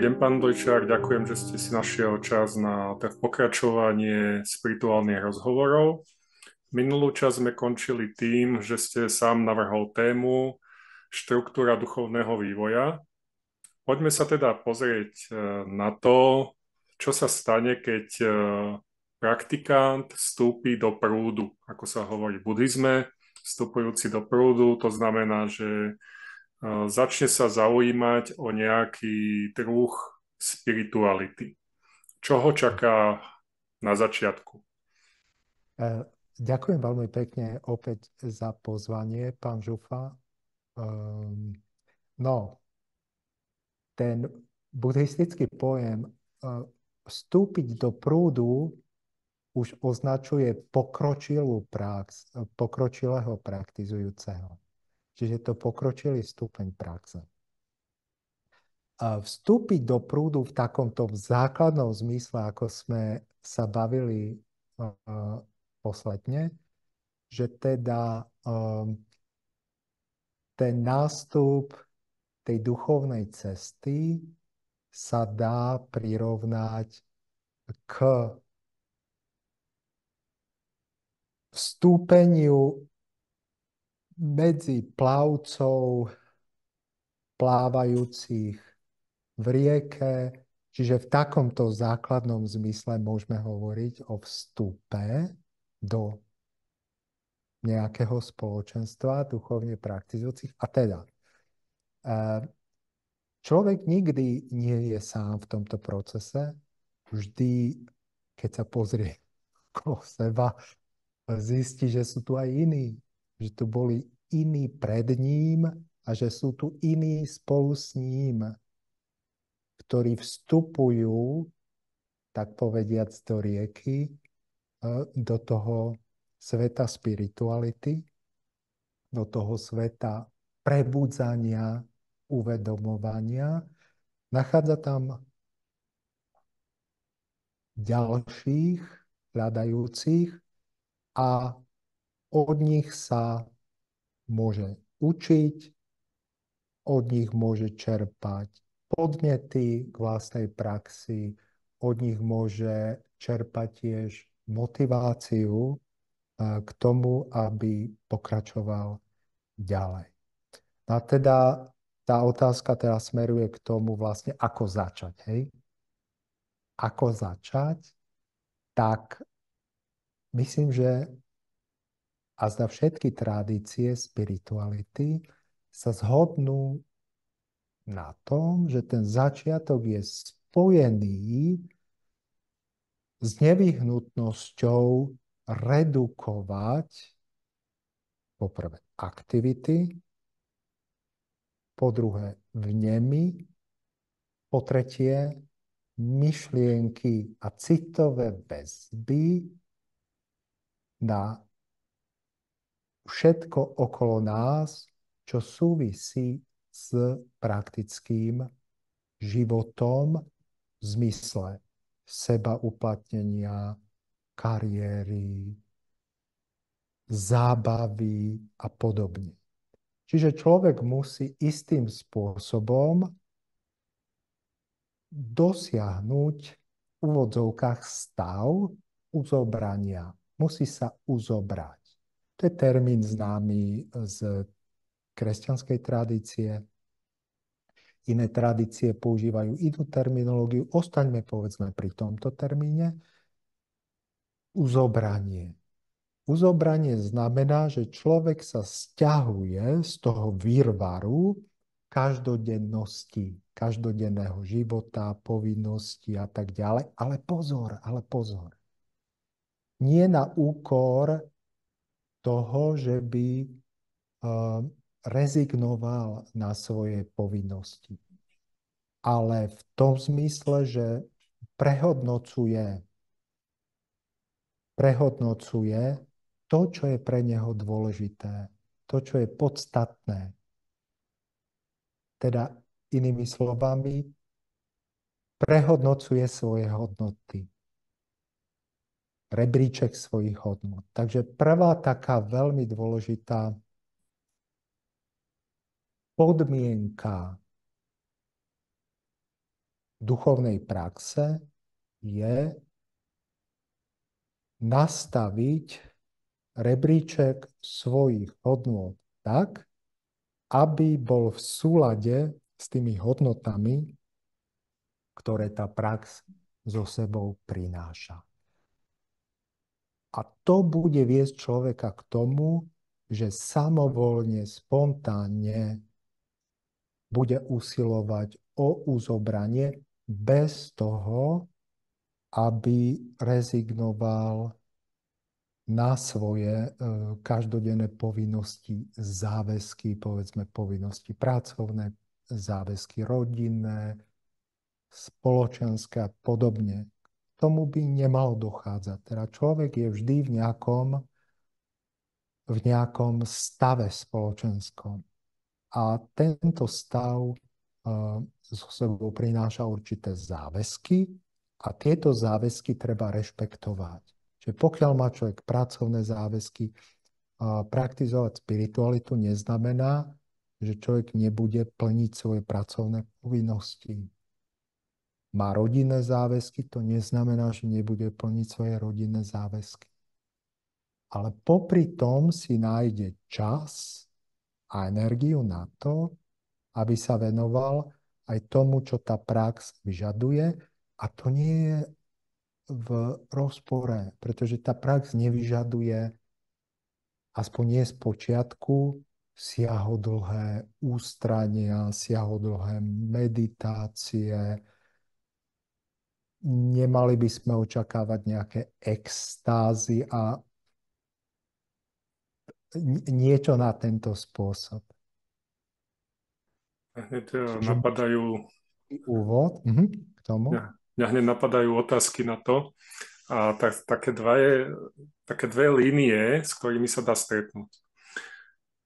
Dobrý deň, pán Dojčiak. Ďakujem, že ste si našiel čas na pokračovanie spirituálnych rozhovorov. Minulú časť sme končili tým, že ste sám navrhol tému štruktúra duchovného vývoja. Poďme sa teda pozrieť na to, čo sa stane, keď praktikant vstúpi do prúdu, ako sa hovorí v buddhizme. Vstupujúci do prúdu, to znamená, že začne sa zaujímať o nejaký druh spirituality. Čo ho čaká na začiatku? Ďakujem veľmi pekne opäť za pozvanie, pán Žufa. No, ten buddhistický pojem vstúpiť do prúdu už označuje pokročilú prax, pokročilého praktizujúceho. Čiže je to pokročilý stupeň praxe. Vstúpiť do prúdu v takomto základnom zmysle, ako sme sa bavili posledne, že teda ten nástup tej duchovnej cesty sa dá prirovnať k vstúpeniu medzi plavcov plávajúcich v rieke, čiže v takomto základnom zmysle môžeme hovoriť o vstupe do nejakého spoločenstva duchovne praktizujúcich. A teda, človek nikdy nie je sám v tomto procese. Vždy, keď sa pozrie okolo seba, zistí, že sú tu aj iní, že tu boli iní pred ním a že sú tu iní spolu s ním, ktorí vstupujú, tak povediac, do rieky, do toho sveta spirituality, do toho sveta prebudzania, uvedomovania. Nachádza tam ďalších hľadajúcich a od nich sa môže učiť, od nich môže čerpať podnety k vlastnej praxi, od nich môže čerpať tiež motiváciu k tomu, aby pokračoval ďalej. A teda tá otázka teraz smeruje k tomu vlastne, ako začať, hej? Ako začať? Tak myslím, že a zda všetky tradície spirituality sa zhodnú na tom, že ten začiatok je spojený s nevyhnutnosťou redukovať poprvé aktivity, po druhé vnemy, po tretie myšlienky a citové väzby na všetko okolo nás, čo súvisí s praktickým životom v zmysle sebauplatnenia, kariéry, zábavy a podobne. Čiže človek musí istým spôsobom dosiahnuť v úvodzovkách stav uzobrania. Musí sa uzobrať. To je termín známy z kresťanskej tradície. Iné tradície používajú inú terminológiu. Ostaňme, povedzme, pri tomto termíne. Uzobranie. Uzobranie znamená, že človek sa sťahuje z toho výrvaru každodennosti, každodenného života, povinnosti a tak ďalej. Ale pozor. Nie na úkor toho, že by rezignoval na svoje povinnosti. Ale v tom zmysle, že prehodnocuje to, čo je pre neho dôležité, to, čo je podstatné. Teda inými slovami, prehodnocuje svoje hodnoty. Rebríček svojich hodnot. Takže prvá taká veľmi dôležitá podmienka duchovnej praxe je nastaviť rebríček svojich hodnôt tak, aby bol v súlade s tými hodnotami, ktoré tá prax so sebou prináša. A to bude viesť človeka k tomu, že samovolne, spontánne bude usilovať o uzobranie bez toho, aby rezignoval na svoje každodenné povinnosti, záväzky, povedzme povinnosti pracovné, záväzky rodinné, spoločenské a podobne. Tomu by nemalo dochádzať. Teda človek je vždy v nejakom stave spoločenskom. A tento stav so sebou prináša určité záväzky a tieto záväzky treba rešpektovať. Čiže pokiaľ má človek pracovné záväzky, praktizovať spiritualitu neznamená, že človek nebude plniť svoje pracovné povinnosti. Má rodinné záväzky, to neznamená, že nebude plniť svoje rodinné záväzky. Ale popri tom si nájde čas a energiu na to, aby sa venoval aj tomu, čo tá prax vyžaduje. A to nie je v rozpore, pretože tá prax nevyžaduje, aspoň nie z počiatku, siahodlhé ústrania, siahodlhé meditácie. Nemali by sme očakávať nejaké extázy a niečo na tento spôsob. Hneď napadajú úvod k tomu. Mňa hneď napadajú otázky na to. A také dve línie, s ktorými sa dá stretnúť.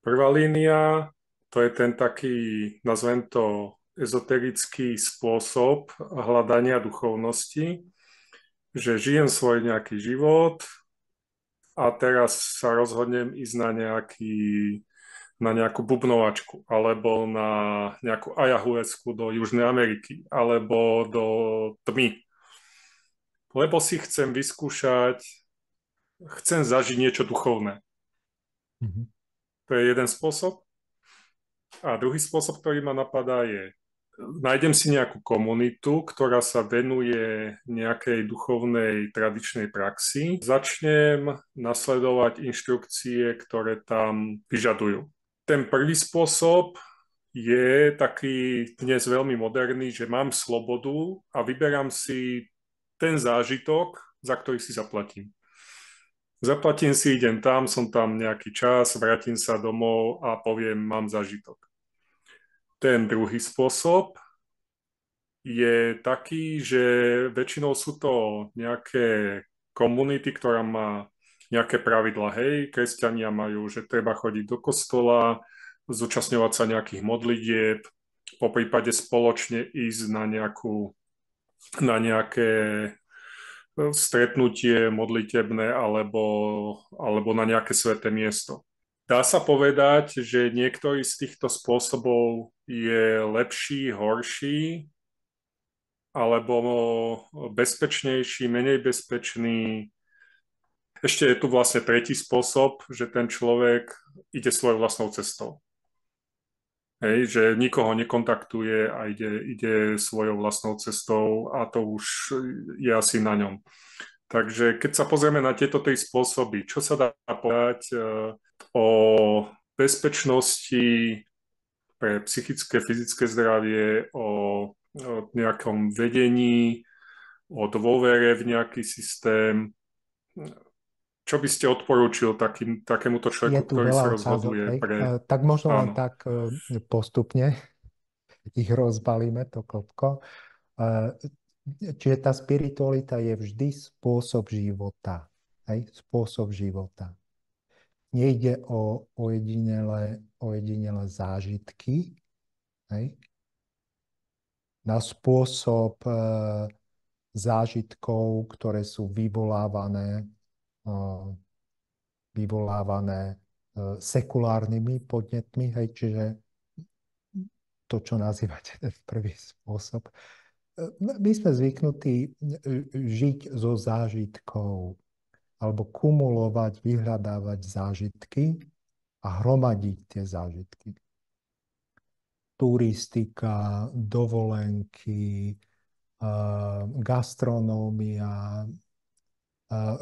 Prvá línia, to je ten taký, nazvem to, ezoterický spôsob hľadania duchovnosti, že žijem svoj nejaký život a teraz sa rozhodnem ísť na nejakú bubnovačku alebo na nejakú ayahuasku do Južnej Ameriky alebo do tmy. Lebo si chcem vyskúšať, chcem zažiť niečo duchovné. Mm-hmm. To je jeden spôsob. A druhý spôsob, ktorý ma napadá, je, nájdem si nejakú komunitu, ktorá sa venuje nejakej duchovnej tradičnej praxi. Začnem nasledovať inštrukcie, ktoré tam vyžadujú. Ten prvý spôsob je taký dnes veľmi moderný, že mám slobodu a vyberám si ten zážitok, za ktorý si zaplatím. Zaplatím si, idem tam, som tam nejaký čas, vrátim sa domov a poviem, mám zážitok. Ten druhý spôsob je taký, že väčšinou sú to nejaké komunity, ktorá má nejaké pravidlá. Hej, kresťania majú, že treba chodiť do kostola, zúčastňovať sa nejakých modlitieb, po prípade spoločne ísť na nejaké stretnutie modlitebné alebo na nejaké sväté miesto. Dá sa povedať, že niektorý z týchto spôsobov je lepší, horší, alebo bezpečnejší, menej bezpečný. Ešte je tu vlastne tretí spôsob, že ten človek ide svojou vlastnou cestou. Hej, že nikoho nekontaktuje a ide svojou vlastnou cestou a to už je asi na ňom. Takže keď sa pozrieme na tieto tri spôsoby, čo sa dá povedať o bezpečnosti pre psychické, fyzické zdravie, o nejakom vedení, o dôvere v nejaký systém. Čo by ste odporúčil takémuto človeku, ktorý sa rozhoduje pre... Tak možno len tak postupne ich rozbalíme, to klopko. Čiže tá spiritualita je vždy spôsob života. Hej? Spôsob života. Nejde o ojedinelé zážitky. Hej? Na spôsob zážitkov, ktoré sú vyvolávané sekulárnymi podnetmi, hej, čiže to, čo nazývate ten prvý spôsob. my sme zvyknutí žiť zo zážitkov alebo kumulovať, vyhľadávať zážitky a hromadiť tie zážitky. Turistika, dovolenky, gastronómia,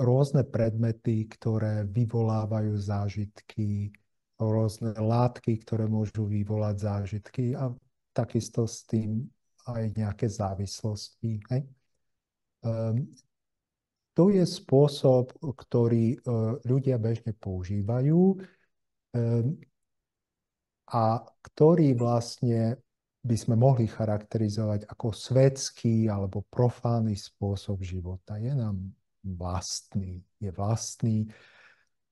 rôzne predmety, ktoré vyvolávajú zážitky, rôzne látky, ktoré môžu vyvolať zážitky a takisto s tým aj nejaké závislosti. Hej? To je spôsob, ktorý ľudia bežne používajú a ktorý vlastne by sme mohli charakterizovať ako svetský alebo profánny spôsob života. Je nám vlastný. Je vlastný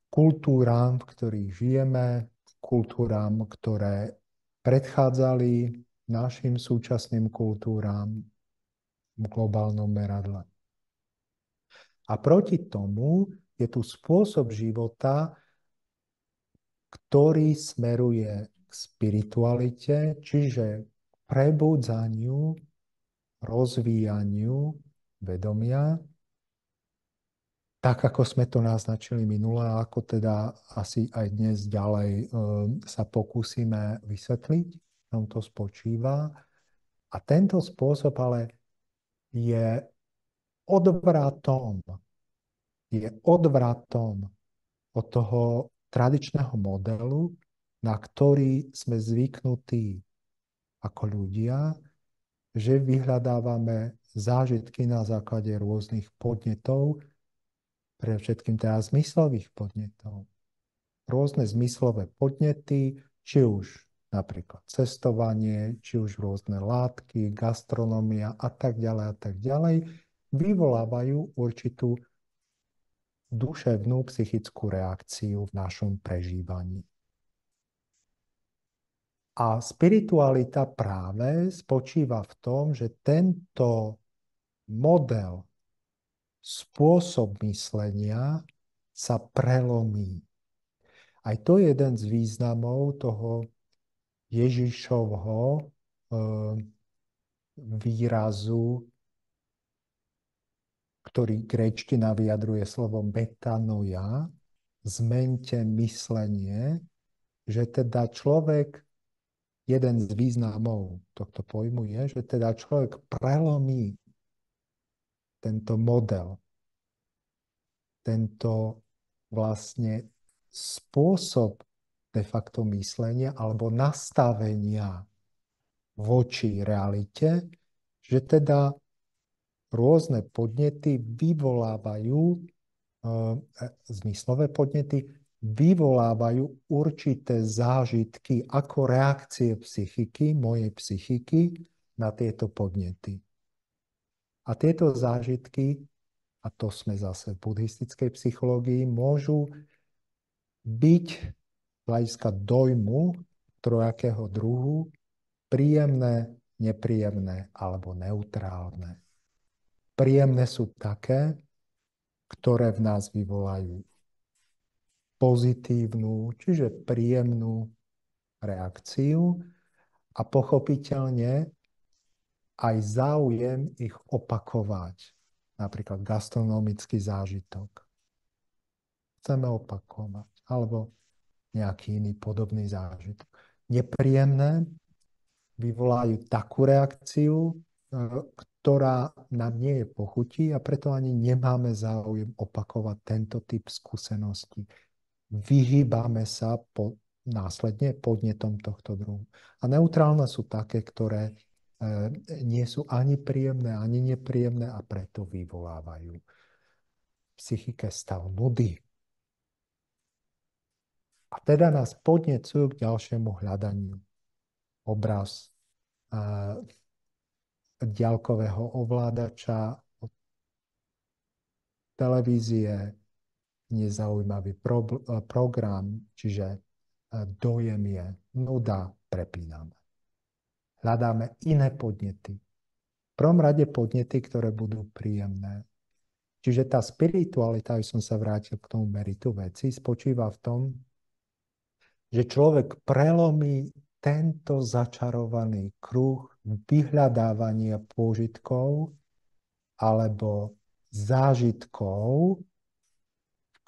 kultúram, v ktorých žijeme, kultúram, ktoré predchádzali našim súčasným kultúram v globálnom meradle. A proti tomu je tu spôsob života, ktorý smeruje k spiritualite, čiže prebudzaniu, rozvíjaniu vedomia, tak ako sme to naznačili minule, ako teda asi aj dnes ďalej sa pokúsime vysvetliť, v čom to spočíva. A tento spôsob ale je odvratom od toho tradičného modelu, na ktorý sme zvyknutí ako ľudia, že vyhľadávame zážitky na základe rôznych podnetov, pre všetkým teda zmyslových podnetov. Rôzne zmyslové podnety, či už napríklad cestovanie, či už rôzne látky, gastronómia a tak ďalej, vyvolávajú určitú duševnú psychickú reakciu v našom prežívaní. A spiritualita práve spočíva v tom, že tento model, spôsob myslenia sa prelomí. Aj to je jeden z významov toho Ježišovho výrazu, ktorý gréčtina vyjadruje slovom metanoia, zmente myslenie, že teda človek, jeden z významov tohto pojmu je, že teda človek prelomí tento model, tento vlastne spôsob de facto myslenia alebo nastavenia voči realite, že teda rôzne podnety vyvolávajú, zmyslové podnety vyvolávajú určité zážitky ako reakcie psychiky, mojej psychiky na tieto podnety. A tieto zážitky, a to sme zase v buddhistickej psychológii, môžu byť z hľadiska dojmu trojakého druhu príjemné, nepríjemné alebo neutrálne. Príjemné sú také, ktoré v nás vyvolajú pozitívnu, čiže príjemnú reakciu a pochopiteľne aj záujem ich opakovať. Napríklad gastronomický zážitok. Chceme opakovať. Alebo nejaký iný podobný zážitok. Nepríjemné vyvolajú takú reakciu, ktorá nám nie je pochutí a preto ani nemáme záujem opakovať tento typ skúseností. Vyhýbame sa následne podnetom tohto druhu. A neutrálne sú také, ktoré nie sú ani príjemné, ani nepríjemné a preto vyvolávajú v psychike stav nudy. A teda nás podnecujú k ďalšiemu hľadaniu. Obraz diaľkového ovládača, televízie, nezaujímavý program, čiže dojem je nuda, prepíname. Hľadáme iné podnety. V prvom rade podnety, ktoré budú príjemné. Čiže tá spiritualita, aby som sa vrátil k tomu meritu veci, spočíva v tom, že človek prelomí tento začarovaný kruh vyhľadávanie pôžitkov alebo zážitkov,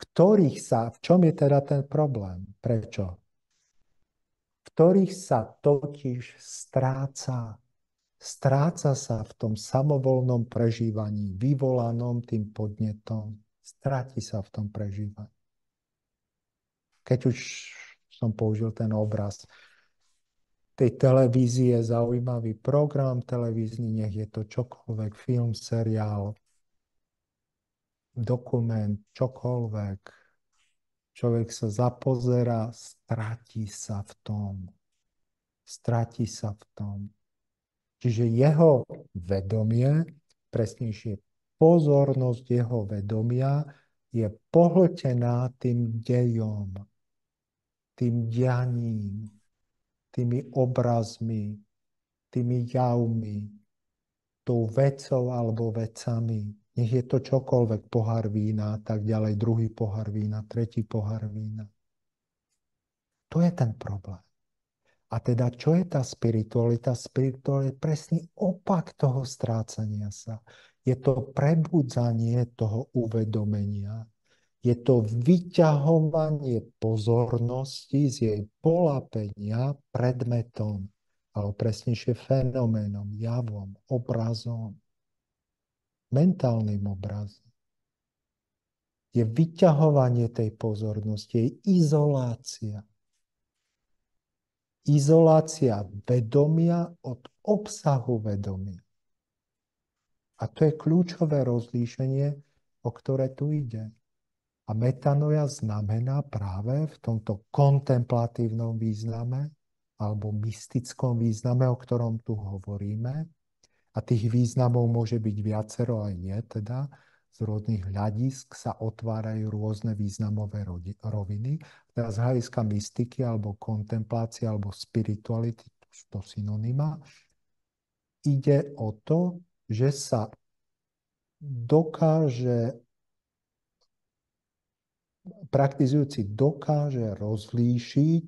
v čom je teda ten problém? Prečo? V ktorých sa totiž stráca. Stráca sa v tom samovolnom prežívaní, vyvolanom tým podnetom. Stráti sa v tom prežívaní. Keď už som použil ten obraz tej televízie, zaujímavý program televízny, nech je to čokoľvek, film, seriál, dokument, čokoľvek. Človek sa zapozerá, stratí sa v tom. Stratí sa v tom. Čiže jeho vedomie, presnejšie pozornosť jeho vedomia je pohltená tým dejom, tým dianím, tými obrazmi, tými javmi, tou vecou alebo vecami. Nech je to čokoľvek, pohár vína, tak ďalej, druhý pohár vína, tretí pohár vína. To je ten problém. A teda, čo je tá spiritualita? Spiritualita je presný opak toho strácania sa. Je to prebudzanie toho uvedomenia. Je to vyťahovanie pozornosti z jej polapenia predmetom, alebo presnejšie fenoménom, javom, obrazom, mentálnym obrazom. Je vyťahovanie tej pozornosti, jej izolácia. Izolácia vedomia od obsahu vedomia. A to je kľúčové rozlíšenie, o ktoré tu ide. A metanoja znamená práve v tomto kontemplatívnom význame alebo mystickom význame, o ktorom tu hovoríme. A tých významov môže byť viacero, aj nie teda. Z rôznych hľadisk sa otvárajú rôzne významové roviny. Teraz z hľadiska mystiky, alebo kontemplácie, alebo spirituality, to synonyma, ide o to, že sa praktizujúci dokáže rozlíšiť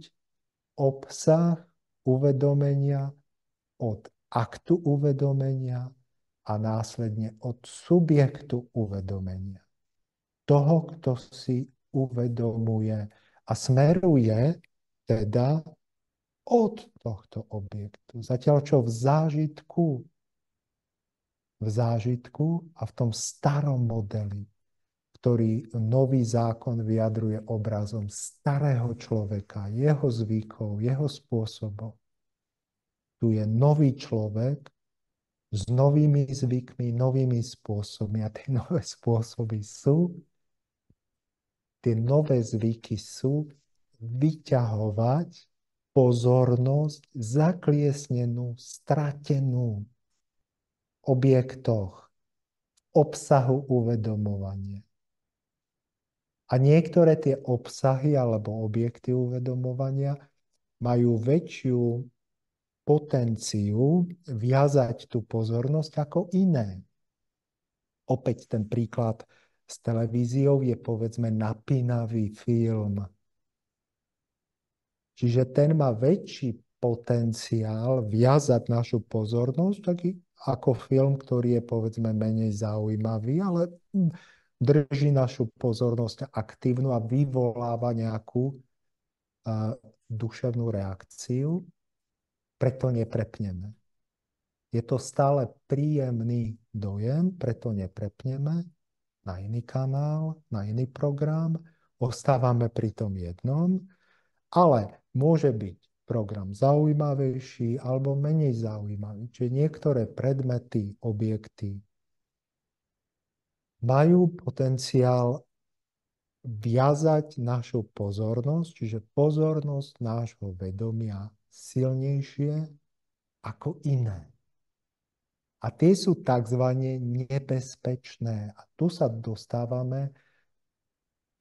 obsah uvedomenia od aktu uvedomenia a následne od subjektu uvedomenia. Toho, kto si uvedomuje a smeruje teda od tohto objektu. Zatiaľ, čo v zážitku a v tom starom modeli, ktorý nový zákon vyjadruje obrazom starého človeka, jeho zvykov, jeho spôsobov. Tu je nový človek s novými zvykmi, novými spôsobmi. A tie nové spôsoby tie nové zvyky sú vyťahovať pozornosť zakliesnenú, stratenú v objektoch, obsahu uvedomovania. A niektoré tie obsahy alebo objekty uvedomovania majú väčšiu potenciu viazať tú pozornosť ako iné. Opäť ten príklad s televíziou je povedzme napínavý film. Čiže ten má väčší potenciál viazať našu pozornosť, taký ako film, ktorý je povedzme menej zaujímavý, ale drží našu pozornosť aktívnu a vyvoláva nejakú duševnú reakciu. Preto neprepneme. Je to stále príjemný dojem, preto neprepneme na iný kanál, na iný program, ostávame pri tom jednom, ale môže byť program zaujímavejší alebo menej zaujímavý. Čiže niektoré predmety, objekty majú potenciál viazať našu pozornosť, čiže pozornosť nášho vedomia silnejšie ako iné. A tie sú tzv. Nebezpečné. A tu sa dostávame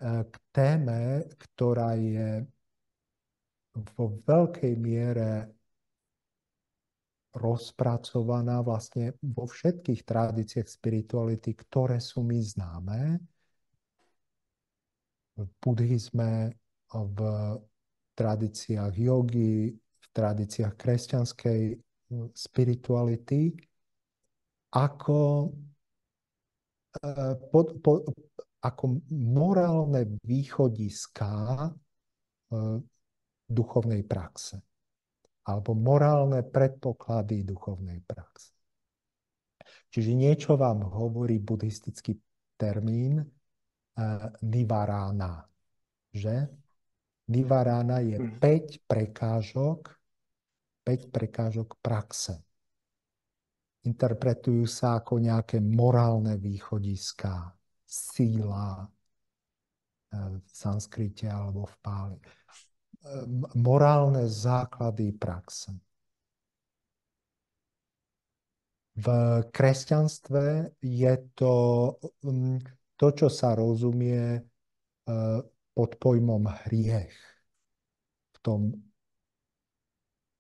k téme, ktorá je vo veľkej miere rozpracovaná vlastne vo všetkých tradíciách spirituality, ktoré sú mi známe. V buddhizme, v tradíciách jogy, v tradíciách kresťanskej spirituality ako, ako morálne východiská duchovnej praxe alebo morálne predpoklady duchovnej praxe. Čiže niečo vám hovorí buddhistický termín nivarána, že? Nivarána je 5 prekážok praxe. Interpretujú sa ako nejaké morálne východiská, síla v sanskrite alebo v páli. Morálne základy praxe. V kresťanstve je to, čo sa rozumie pod pojmom hriech. V tom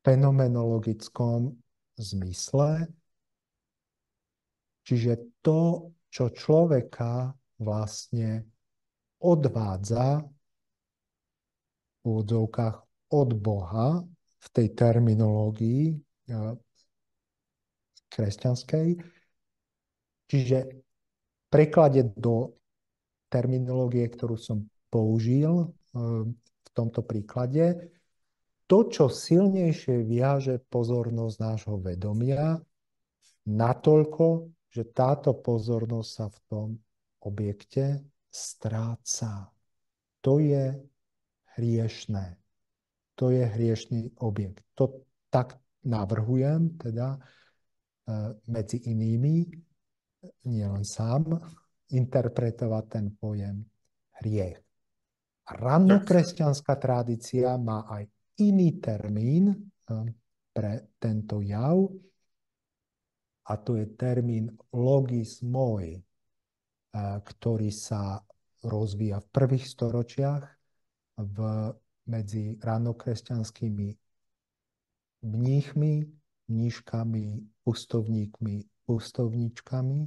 fenomenologickom zmysle. Čiže to, čo človeka vlastne odvádza v úvodzovkách od Boha v tej terminológii kresťanskej. Čiže v preklade do terminológie, ktorú som použil v tomto príklade, to, čo silnejšie viaže pozornosť nášho vedomia, natoľko, že táto pozornosť sa v tom objekte stráca. To je hriešné. To je hriešný objekt. To tak navrhujem, teda medzi inými, nielen sám, interpretovať ten pojem hriech. Rannokresťanská tradícia má aj iný termín pre tento jav, a to je termín logis moi, ktorý sa rozvíja v prvých storočiach medzi rannokresťanskými mníchmi, mníškami, pustovníkmi, pustovníčkami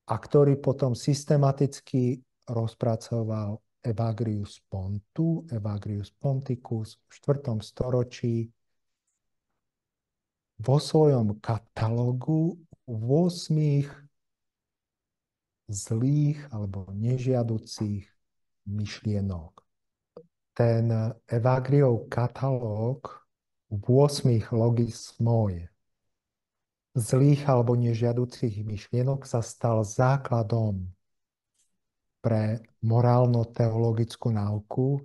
a ktorý potom systematicky rozpracoval Evagrius Ponticus v 4. storočí vo svojom katalógu 8 zlých alebo nežiaducích myšlienok. Ten Evagriov katalóg 8 logis moi zlých alebo nežiaducich myšlienok sa stal základom pre morálno-teologickú náuku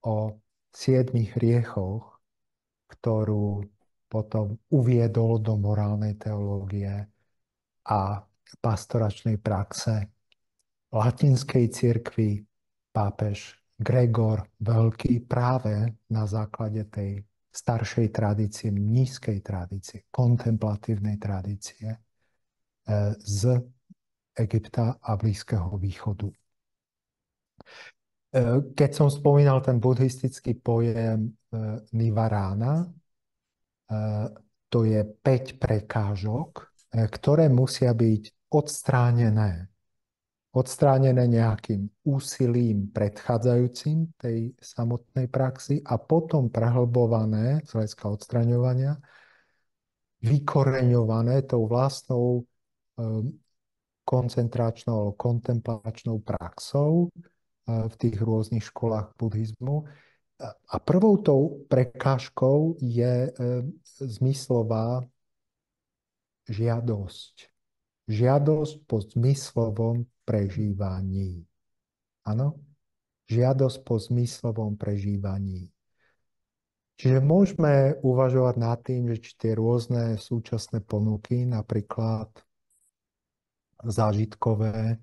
o 7 hriechoch, ktorú potom uviedol do morálnej teológie a pastoračnej praxe latinskej cirkvi pápež Gregor Veľký práve na základe tej staršej tradície, mníšskej tradície, kontemplatívnej tradície z Egypta a Blízkeho východu. Keď som spomínal ten buddhistický pojem nivarána, to je 5 prekážok, ktoré musia byť odstránené. Odstránené nejakým úsilím predchádzajúcim tej samotnej praxi a potom prehlbované z hľadiska odstraňovania, vykoreňované tou vlastnou koncentračnou alebo kontemplačnou praxou v tých rôznych školách buddhizmu. A prvou tou prekážkou je zmyslová žiadosť. Žiadosť po zmyslovom prežívaní. Áno? Žiadosť po zmyslovom prežívaní. Čiže môžeme uvažovať nad tým, že či tie rôzne súčasné ponuky, napríklad zážitkové,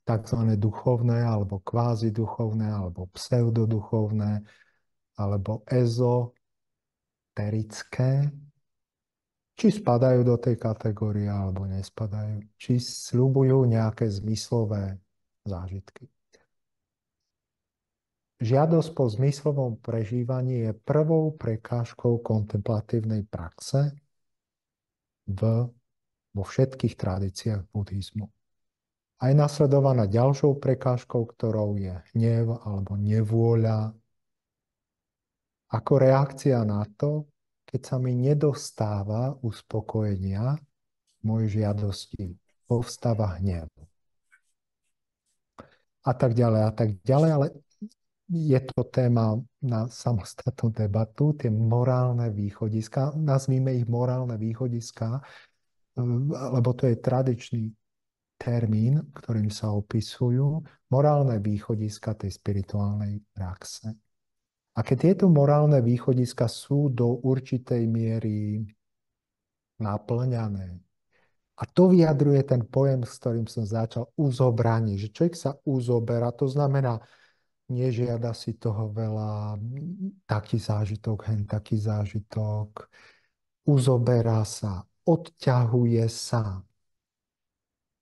takzvané duchovné, alebo kvázi duchovné, alebo pseudoduchovné, alebo ezoterické, či spadajú do tej kategórie, alebo nespadajú. Či sľubujú nejaké zmyslové zážitky. Žiadosť po zmyslovom prežívaní je prvou prekážkou kontemplatívnej praxe vo všetkých tradíciách buddhizmu. A je nasledovaná ďalšou prekážkou, ktorou je hnev alebo nevôľa ako reakcia na to, keď sa mi nedostáva uspokojenia mojej žiadosti, povstáva hnev. A tak ďalej, a tak ďalej, ale je to téma na samostatnú debatu, tie morálne východiska, nazvíme ich morálne východiska, lebo to je tradičný termín, ktorým sa opisujú morálne východiska tej spirituálnej praxe. A keď tieto morálne východiska sú do určitej miery naplňané, a to vyjadruje ten pojem, s ktorým som začal, uzobranie, že človek sa uzoberá, to znamená, nežiada si toho veľa, taký zážitok, hen taký zážitok, uzoberá sa, odťahuje sa.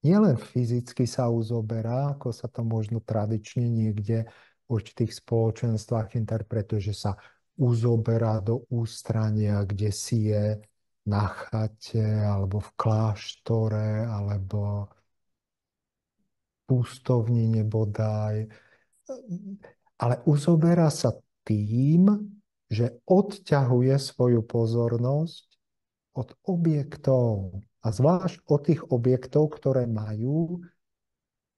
Nielen fyzicky sa uzoberá, ako sa to možno tradične niekde v určitých spoločenstvách interpretuje, že sa uzoberá do ústrania, kde si je na chate, alebo v kláštore, alebo v pustovnine bodaj. Ale uzoberá sa tým, že odťahuje svoju pozornosť od objektov. A zvlášť od tých objektov, ktoré majú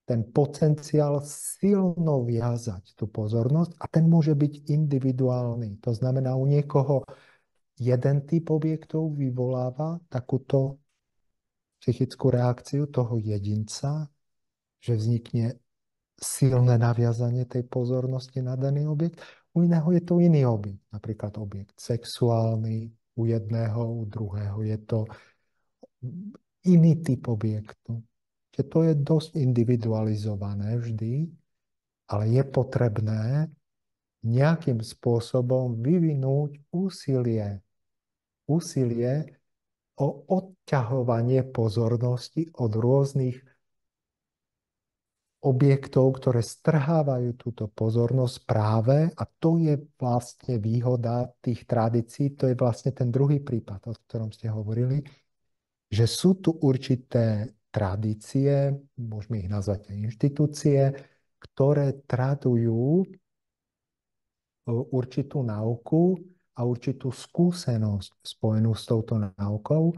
ten potenciál silno viazať tú pozornosť a ten môže byť individuálny. To znamená, u niekoho jeden typ objektov vyvoláva takúto psychickú reakciu toho jedinca, že vznikne silné naviazanie tej pozornosti na daný objekt. U iného je to iný objekt, napríklad objekt sexuálny, u jedného, u druhého je to iný typ objektu. Že to je dosť individualizované vždy, ale je potrebné nejakým spôsobom vyvinúť úsilie o odťahovanie pozornosti od rôznych objektov, ktoré strhávajú túto pozornosť práve, a to je vlastne výhoda tých tradícií, to je vlastne ten druhý prípad, o ktorom ste hovorili, že sú tu určité tradície, môžeme ich nazvať aj inštitúcie, ktoré tradujú určitú náuku a určitú skúsenosť spojenú s touto náukou.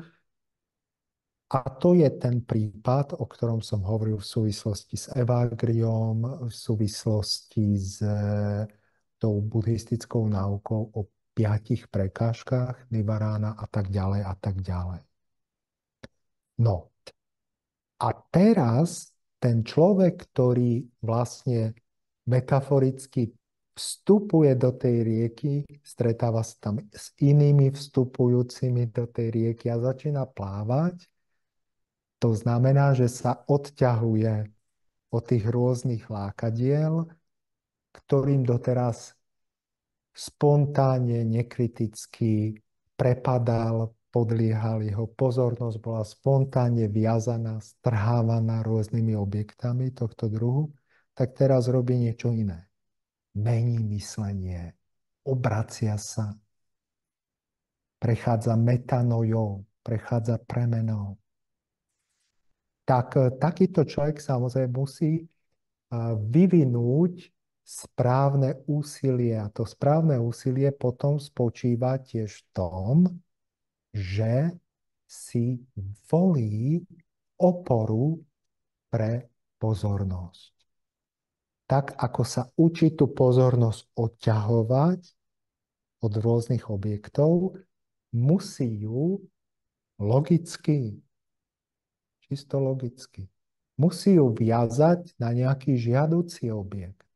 A to je ten prípad, o ktorom som hovoril v súvislosti s Evagriom, v súvislosti s tou buddhistickou náukou o 5 prekážkach Nivarána a tak ďalej a tak ďalej. No a teraz ten človek, ktorý vlastne metaforicky vstupuje do tej rieky, stretáva sa tam s inými vstupujúcimi do tej rieky a začína plávať. To znamená, že sa odťahuje od tých rôznych lákadiel, ktorým doteraz spontánne, nekriticky prepadal, podliehal, jeho pozornosť bola spontánne viazaná, strhávaná rôznymi objektami tohto druhu, tak teraz robí niečo iné. Mení myslenie, obracia sa, prechádza metanojou, prechádza premenou. Tak takýto človek samozrejme musí vyvinúť správne úsilie. A to správne úsilie potom spočíva tiež v tom, že si volí oporu pre pozornosť. Tak, ako sa učí tú pozornosť odťahovať od rôznych objektov, musí ju logicky, čisto logicky, musí ju viazať na nejaký žiaducí objekt.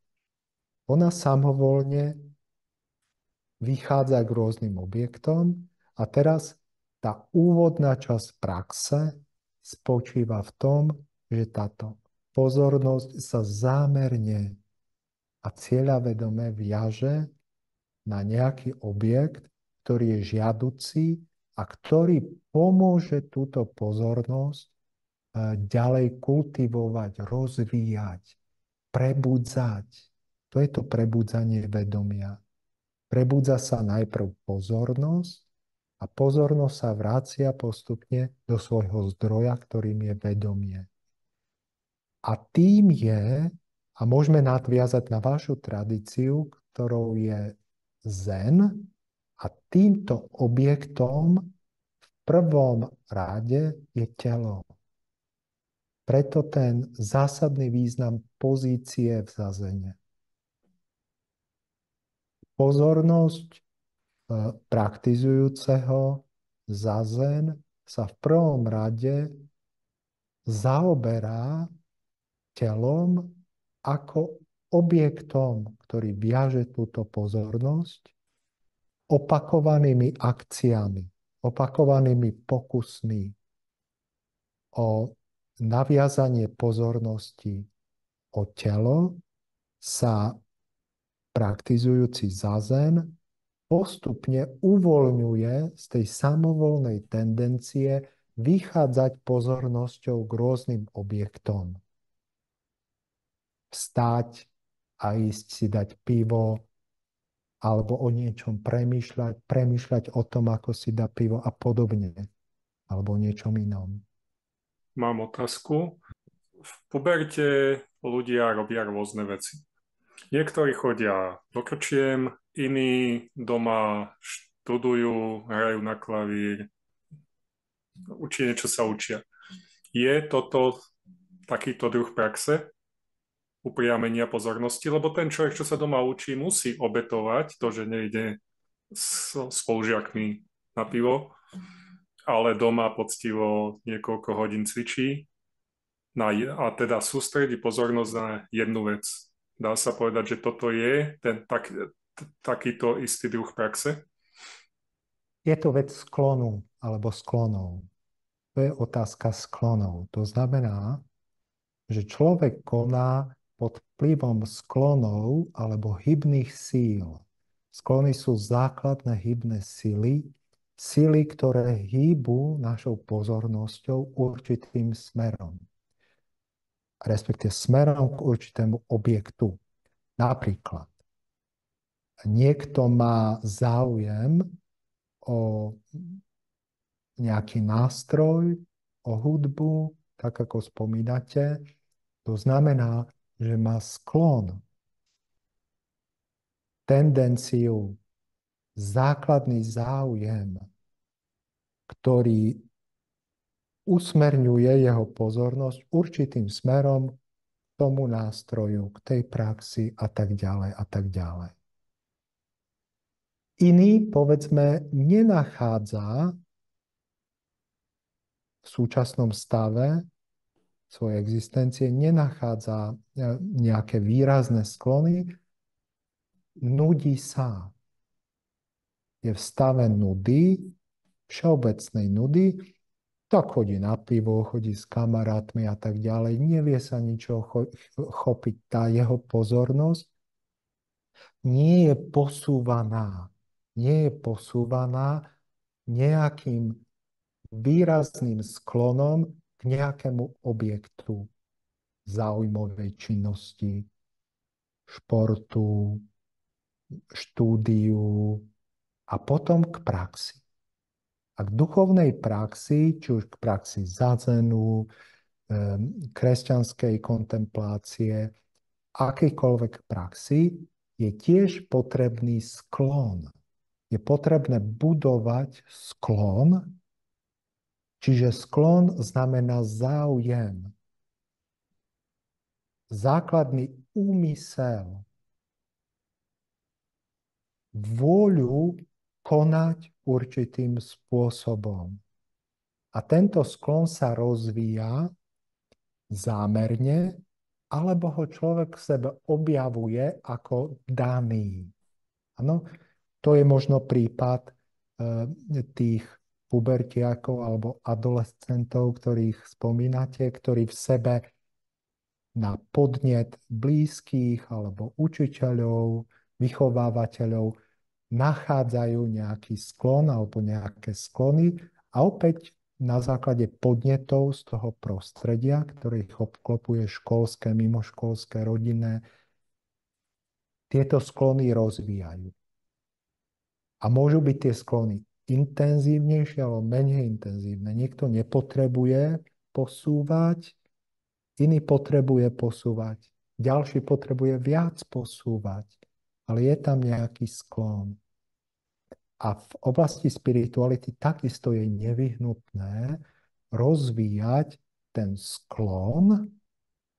Ona samovolne vychádza k rôznym objektom a teraz tá úvodná časť praxe spočíva v tom, že táto pozornosť sa zámerne a cieľavedome viaže na nejaký objekt, ktorý je žiaducí a ktorý pomôže túto pozornosť ďalej kultivovať, rozvíjať, prebudzať. To je to prebudzanie vedomia. Prebudza sa najprv pozornosť a pozornosť sa vracia postupne do svojho zdroja, ktorým je vedomie. A tým je, a môžeme nadviazať na vašu tradíciu, ktorou je zen a týmto objektom v prvom rade je telo. Preto ten zásadný význam pozície v zazene. Pozornosť praktizujúceho zazen sa v prvom rade zaoberá telom ako objektom, ktorý viaže túto pozornosť opakovanými akciami, opakovanými pokusmi o naviazanie pozornosti o telo sa praktizujúci zazen postupne uvoľňuje z tej samovolnej tendencie vychádzať pozornosťou k rôznym objektom. Vstať a ísť si dať pivo, alebo o niečom premýšľať o tom, ako si dá pivo a podobne, alebo o niečom inom. Mám otázku. V puberte ľudia robia rôzne veci. Niektorí chodia do krčiem, iní doma študujú, hrajú na klavír, niečo sa učia. Je toto takýto druh praxe? Upriamenia pozornosti? Lebo ten človek, čo sa doma učí, musí obetovať to, že nejde s spolužiakmi na pivo, ale doma poctivo niekoľko hodín cvičí a teda sústredí pozornosť na jednu vec. Dá sa povedať, že toto je takýto istý druh praxe? Je to vec sklonu alebo sklonov. To je otázka sklonov. To znamená, že človek koná pod vplyvom sklonov alebo hybných síl. Sklony sú základné hybné síly, síly, ktoré hýbu našou pozornosťou určitým smerom. Respektíve smerom k určitému objektu. Napríklad, niekto má záujem o nejaký nástroj, o hudbu, tak ako spomínate. To znamená, že má sklon, tendenciu, základný záujem, ktorý usmerňuje jeho pozornosť určitým smerom k tomu nástroju, k tej praxi a tak ďalej a tak ďalej. Iný, povedzme, nenachádza v súčasnom stave svojej existencie, nenachádza nejaké výrazné sklony, nudí sa. Je v stave nudy, všeobecnej nudy, tak chodí na pivo, chodí s kamarátmi a tak ďalej, nevie sa ničoho chopiť. Tá jeho pozornosť nie je posúvaná. Nie je posúvaná nejakým výrazným sklonom k nejakému objektu záujmovej činnosti, športu, štúdiu a potom k praxi. A k duchovnej praxi, či už k praxi zazenu, kresťanskej kontemplácie, akýkoľvek praxi, je tiež potrebný sklon. Je potrebné budovať sklon, čiže sklon znamená záujem. Základný úmysel, vôľu konať určitým spôsobom. A tento sklon sa rozvíja zámerne, alebo ho človek v sebe objavuje ako daný. Ano, to je možno prípad tých pubertiakov alebo adolescentov, ktorých spomínate, ktorí v sebe na podnet blízkych alebo učiteľov, vychovávateľov nachádzajú nejaký sklon alebo nejaké sklony a opäť na základe podnetov z toho prostredia, ktoré ich obklopuje školské, mimoškolské, rodinné, tieto sklony rozvíjajú. A môžu byť tie sklony intenzívnejšie alebo menej intenzívne. Niekto nepotrebuje posúvať, iný potrebuje posúvať, ďalší potrebuje viac posúvať. ale je tam nejaký sklon. A v oblasti spirituality takisto je nevyhnutné rozvíjať ten sklon,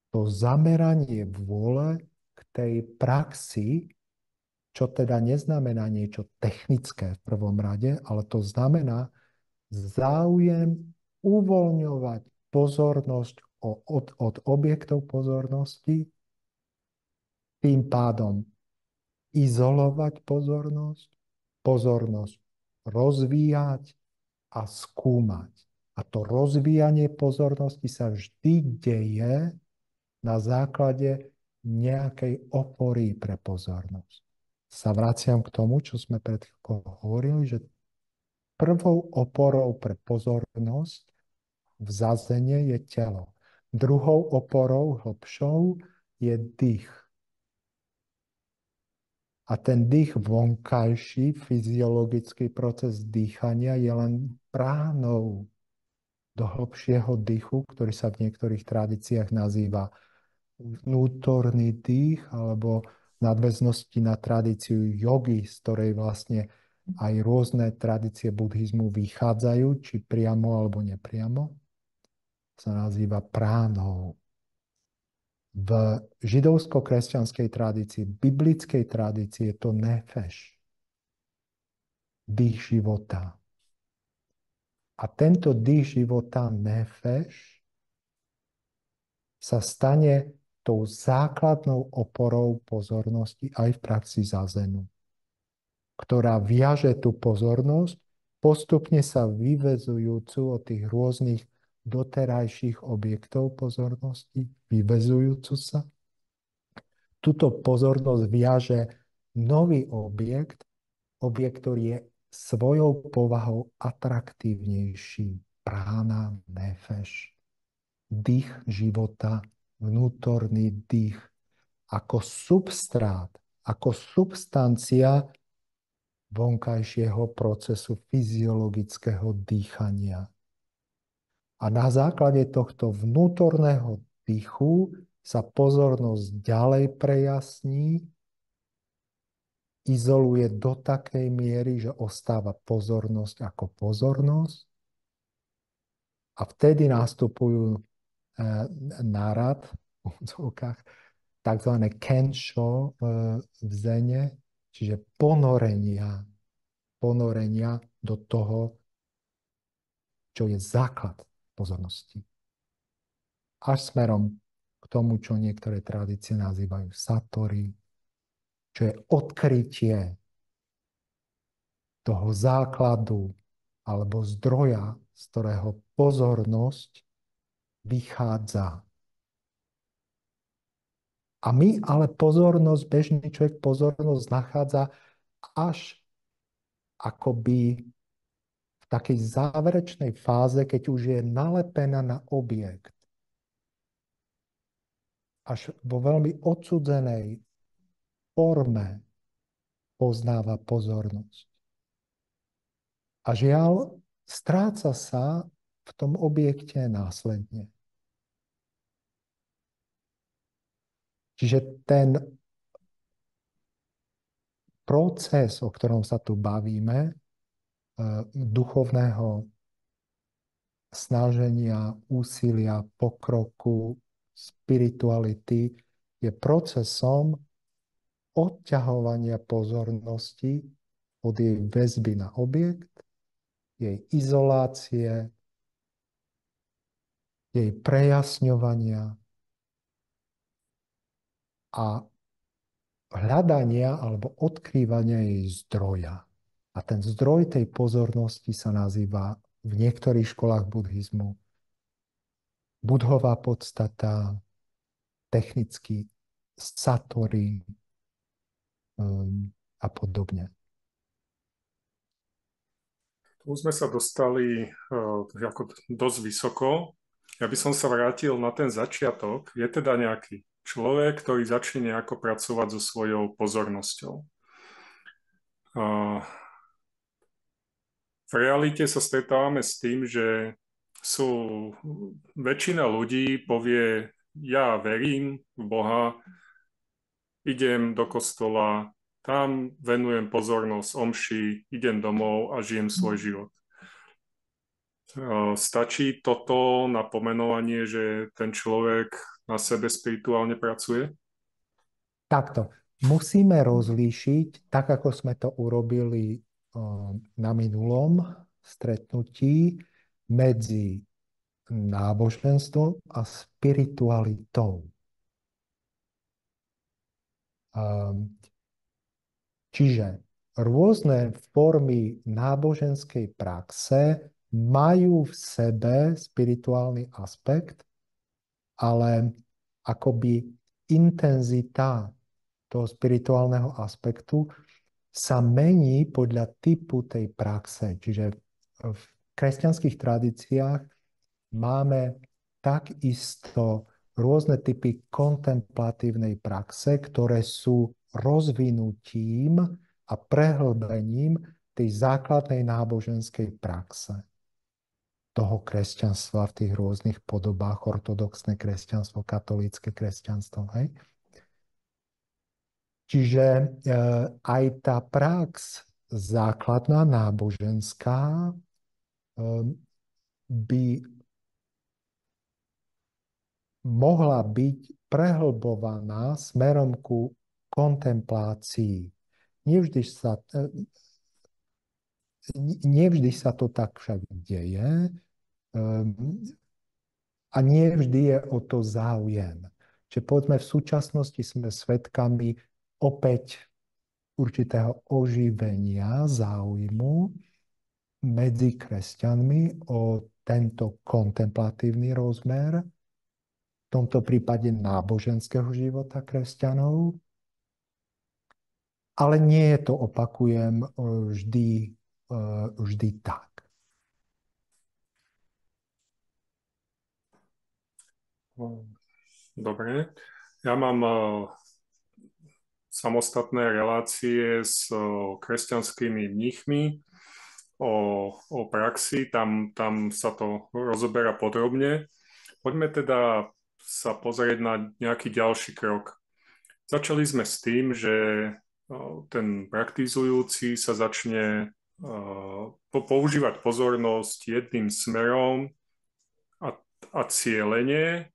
to zameranie vôle k tej praxi, čo teda neznamená niečo technické v prvom rade, ale to znamená záujem uvoľňovať pozornosť od objektov pozornosti, tým pádom izolovať pozornosť rozvíjať a skúmať. A to rozvíjanie pozornosti sa vždy deje na základe nejakej opory pre pozornosť. Sa vraciam k tomu, čo sme pred chvíľkou hovorili, že prvou oporou pre pozornosť v zazene je telo. Druhou oporou hlbšou je dých. A ten dých vonkajší, fyziologický proces dýchania je len bránou do hlbšieho dýchu, ktorý sa v niektorých tradíciách nazýva vnútorný dých, alebo v nadväznosti na tradíciu jogy, z ktorej vlastne aj rôzne tradície buddhizmu vychádzajú, či priamo alebo nepriamo, sa nazýva pránou. V židovsko-kresťanskej tradícii, biblickej tradícii je to nefeš, dých života. A tento dých života nefeš sa stane tou základnou oporou pozornosti aj v praxi zazenu, ktorá viaže tú pozornosť, postupne sa vyvezujúcu od tých rôznych doterajších objektov pozornosti, vyvezujúcu sa. Tuto pozornosť viaže nový objekt, ktorý je svojou povahou atraktívnejší. Prána, nefeš, dých života, vnútorný dých, ako substrát, ako substancia vonkajšieho procesu fyziologického dýchania. A na základe tohto vnútorného dýchu sa pozornosť ďalej prejasní, izoluje do takej miery, že ostáva pozornosť ako pozornosť. A vtedy nastupujú nárad v úvodzovkách, takzvané kensho v zene, čiže ponorenia do toho, čo je základ pozornosti. Až smerom k tomu, čo niektoré tradície nazývajú satori, čo je odkrytie toho základu alebo zdroja, z ktorého pozornosť vychádza. A my ale pozornosť, bežný človek pozornosť nachádza až akoby v takej záverečnej fáze, keď už je nalepená na objekt. Až vo veľmi odsudzenej forme poznáva pozornosť. A žiaľ, stráca sa v tom objekte následne. Čiže ten proces, o ktorom sa tu bavíme, duchovného snaženia, úsilia, pokroku, spirituality, je procesom odťahovania pozornosti od jej väzby na objekt, jej izolácie, jej prejasňovania a hľadania alebo odkrývania jej zdroja. A ten zdroj tej pozornosti sa nazýva v niektorých školách buddhizmu Budhová podstata, technicky satori a podobne. Tu sme sa dostali ako dosť vysoko. Ja by som sa vrátil na ten začiatok. Je teda nejaký človek, ktorý začne nejako pracovať so svojou pozornosťou. V realite sa stretávame s tým, že väčšina ľudí povie, ja verím v Boha, idem do kostola, tam venujem pozornosť omši, idem domov a žijem svoj život. Stačí toto na pomenovanie, že ten človek na sebe spirituálne pracuje? Takto. Musíme rozlíšiť, tak ako sme to urobili na minulom stretnutí, medzi náboženstvom a spiritualitou. Čiže rôzne formy náboženskej praxe majú v sebe spirituálny aspekt, ale akoby intenzita toho spirituálneho aspektu sa mení podľa typu tej praxe. Čiže v kresťanských tradíciách máme takisto rôzne typy kontemplatívnej praxe, ktoré sú rozvinutím a prehlbením tej základnej náboženskej praxe toho kresťanstva v tých rôznych podobách, ortodoxné kresťanstvo, katolícke kresťanstvo. Hej? Čiže aj tá prax základná náboženská by mohla byť prehlbovaná smerom ku kontemplácii. Nevždy sa to tak však deje a nevždy je o to záujem. Čiže povedzme, v súčasnosti sme svedkami opäť určitého oživenia záujmu medzi kresťanmi o tento kontemplatívny rozmer, v tomto prípade náboženského života kresťanov. Ale nie je to, opakujem, vždy tak. Dobre. Ja mám samostatné relácie s kresťanskými mníchmi o praxi. Tam sa to rozoberá podrobne. Poďme teda sa pozrieť na nejaký ďalší krok. Začali sme s tým, že ten praktizujúci sa začne používať pozornosť jedným smerom a cieľenie,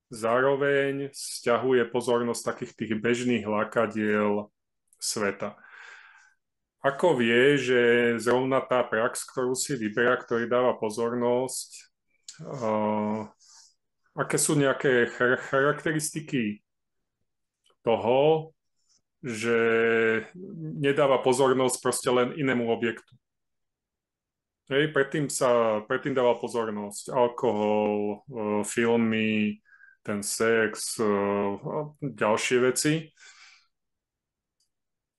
zároveň sťahuje pozornosť takých tých bežných lákadiel sveta. Ako vie, že zrovna tá prax, ktorú si vyberá, ktorý dáva pozornosť, aké sú nejaké charakteristiky toho, že nedáva pozornosť proste len inému objektu. Hej, predtým dáva pozornosť alkohol, filmy, ten sex, ďalšie veci.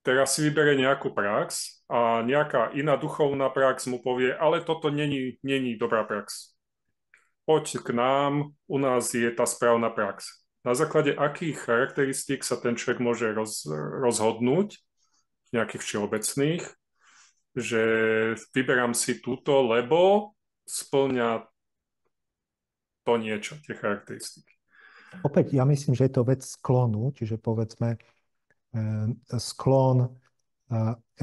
Teraz si vybere nejakú prax a nejaká iná duchovná prax mu povie, ale toto není dobrá prax. Poď k nám, u nás je tá správna prax. Na základe akých charakteristík sa ten človek môže rozhodnúť, nejakých všeobecných, že vyberám si túto, lebo spĺňa to niečo, tie charakteristiky. Opäť, ja myslím, že je to vec sklonu, čiže povedzme sklon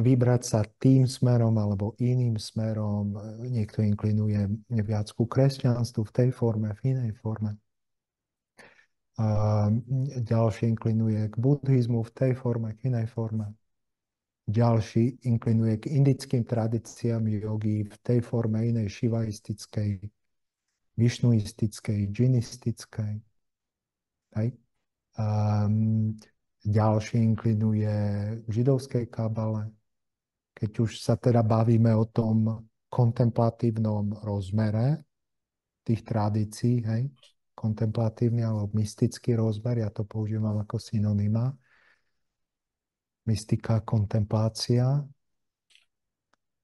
vybrať sa tým smerom alebo iným smerom. Niekto inklinuje viac ku kresťanstvu v tej forme, v inej forme. Ďalší inklinuje k buddhizmu v tej forme, k inej forme. Ďalší inklinuje k indickým tradíciám jogy v tej forme inej, šivaistickej, višnuistickej, džinistickej. Ďalší inklinuje k židovskej kabale. Keď už sa teda bavíme o tom kontemplatívnom rozmere tých tradícií, hej, kontemplatívny alebo mystický rozmer, ja to používam ako synonyma. Mystika, kontemplácia.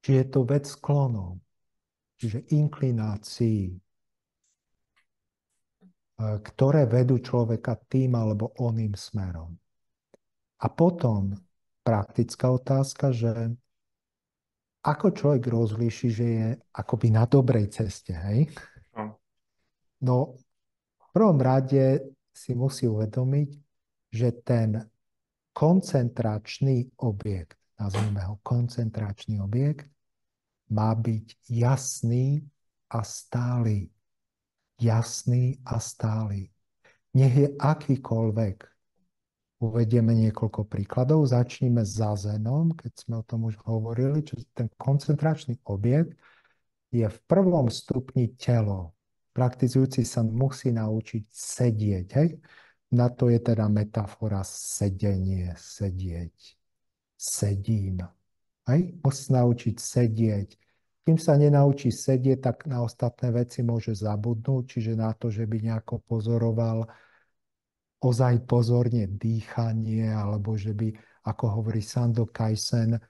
Čiže je to vec sklonov, čiže inklinácií, ktoré vedú človeka tým alebo oným smerom. A potom praktická otázka, že ako človek rozlíši, že je akoby na dobrej ceste, hej? No, v prvom rade si musí uvedomiť, že ten koncentračný objekt, nazvime ho koncentračný objekt, má byť jasný a stály. Jasný a stály. Nech je akýkoľvek. Uvedieme niekoľko príkladov. Začníme s zazenom, keď sme o tom už hovorili, čo ten koncentračný objekt je v prvom stupni telo. Praktizujúci sa musí naučiť sedieť. Hej? Na to je teda metafora sedenie, sedieť. Sedím. Hej? Musí sa naučiť sedieť. Kým sa nenaučí sedieť, tak na ostatné veci môže zabudnúť, čiže na to, že by nejako pozoroval ozaj pozorne dýchanie, alebo že by, ako hovorí Sando Kaizen,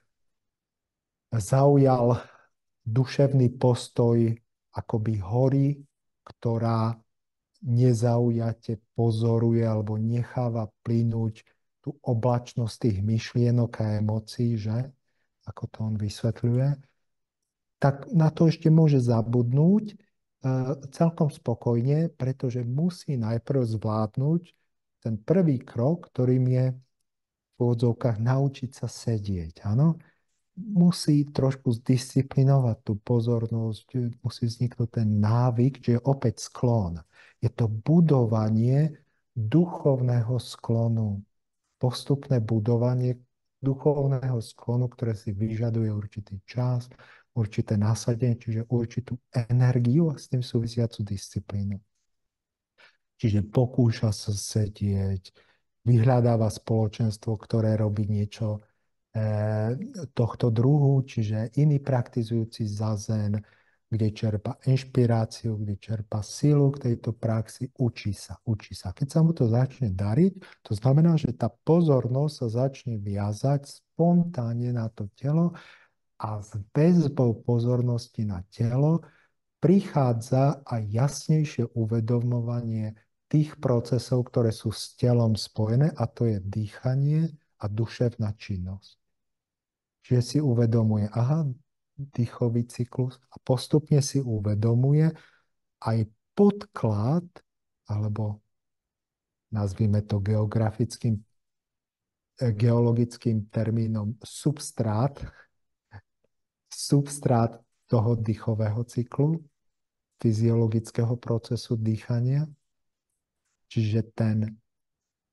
zaujal duševný postoj akoby hory, ktorá nezaujate pozoruje alebo necháva plynúť tú oblačnosť tých myšlienok a emócií, že? Ako to on vysvetľuje. Tak na to ešte môže zabudnúť celkom spokojne, pretože musí najprv zvládnuť ten prvý krok, ktorým je v úvodzovkách naučiť sa sedieť. Áno? Musí trošku zdisciplinovať tú pozornosť, musí vzniknúť ten návyk, že je opäť sklon. Je to budovanie duchovného sklonu. Postupné budovanie duchovného sklonu, ktoré si vyžaduje určitý čas, určité nasadenie, čiže určitú energiu a s tým súvisiacu disciplínu. Čiže pokúša sa sedieť, vyhľadáva spoločenstvo, ktoré robí niečo tohto druhu, čiže iný praktizujúci zazen, kde čerpa inšpiráciu, kde čerpa silu k tejto praxi, učí sa. Keď sa mu to začne dariť, to znamená, že tá pozornosť sa začne viazať spontánne na to telo a s väzbou pozornosti na telo prichádza aj jasnejšie uvedomovanie tých procesov, ktoré sú s telom spojené, a to je dýchanie a duševná činnosť. Čiže si uvedomuje, aha, dýchový cyklus, a postupne si uvedomuje aj podklad, alebo nazvime to geologickým termínom substrát toho dýchového cyklu, fyziologického procesu dýchania. Čiže ten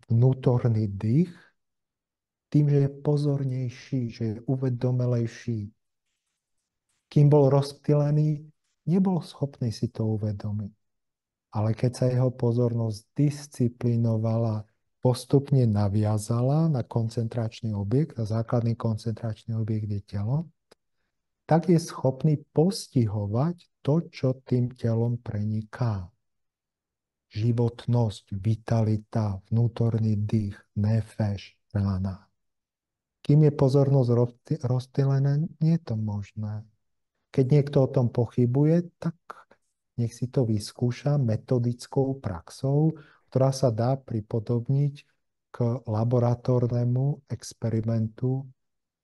vnútorný dých, tým, že je pozornejší, že je uvedomelejší, kým bol rozptýlený, nebol schopný si to uvedomiť. Ale keď sa jeho pozornosť disciplinovala, postupne naviazala na koncentračný objekt, a základný koncentračný objekt je telo, tak je schopný postihovať to, čo tým telom preniká. Životnosť, vitalita, vnútorný dých, nefeš, rána. Kým je pozornosť rozptýlená, nie je to možné. Keď niekto o tom pochybuje, tak nech si to vyskúša metodickou praxou, ktorá sa dá pripodobniť k laboratórnemu experimentu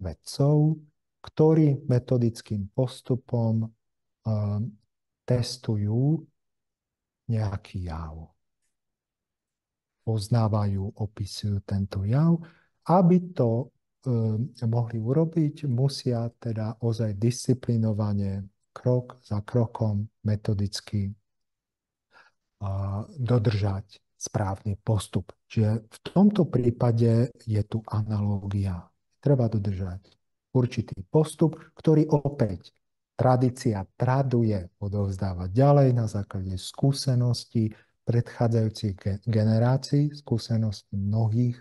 vedcov, ktorí metodickým postupom testujú nejaký jav. Poznávajú, opisujú tento jav. Aby to mohli urobiť, musia teda ozaj disciplinovane, krok za krokom, metodicky dodržať správny postup. Čiže v tomto prípade je tu analógia. Treba dodržať určitý postup, ktorý opäť tradícia traduje odovzdávať ďalej na základe skúseností predchádzajúcich generácií, skúseností mnohých,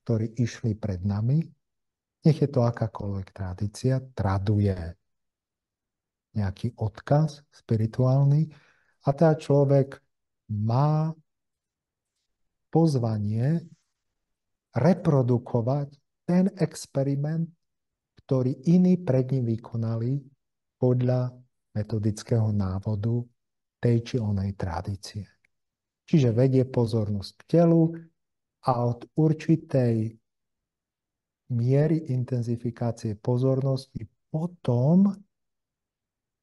ktorí išli pred nami. Nech je to akákoľvek tradícia, traduje nejaký odkaz spirituálny a tá človek má pozvanie reprodukovať ten experiment, ktorý iní pred ním vykonali podľa metodického návodu tej či onej tradície. Čiže vedie pozornosť k telu a od určitej miery intenzifikácie pozornosti potom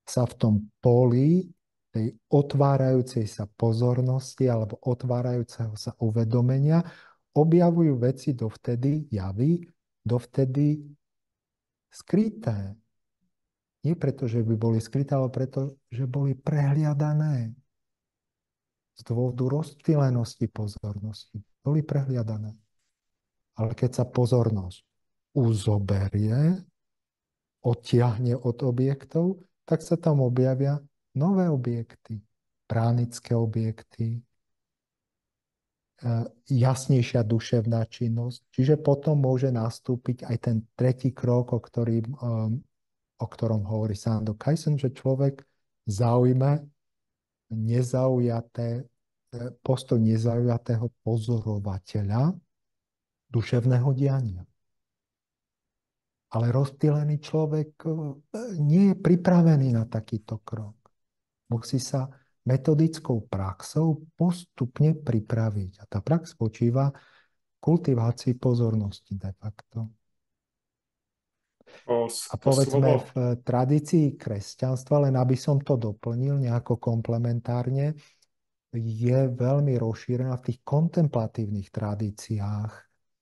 sa v tom poli tej otvárajúcej sa pozornosti alebo otvárajúceho sa uvedomenia objavujú veci dovtedy, javy, dovtedy skryté. Nie preto, že by boli skryté, ale preto, že boli prehliadané. Z dôvodu rozptýlenosti pozornosti. Boli prehliadané. Ale keď sa pozornosť uzoberie, odtiahne od objektov, tak sa tam objavia nové objekty, pránické objekty, jasnejšia duševná činnosť. Čiže potom môže nastúpiť aj ten tretí krok, o ktorom hovorí Sando Kajsen, že človek zaujme postoj nezaujatého pozorovateľa duševného diania. Ale rozptýlený človek nie je pripravený na takýto krok. Musí sa metodickou praxou postupne pripraviť. A tá prax spočíva v kultivácii pozornosti de facto. A povedzme v tradícii kresťanstva, len aby som to doplnil nejako komplementárne, je veľmi rozšírená v tých kontemplatívnych tradíciách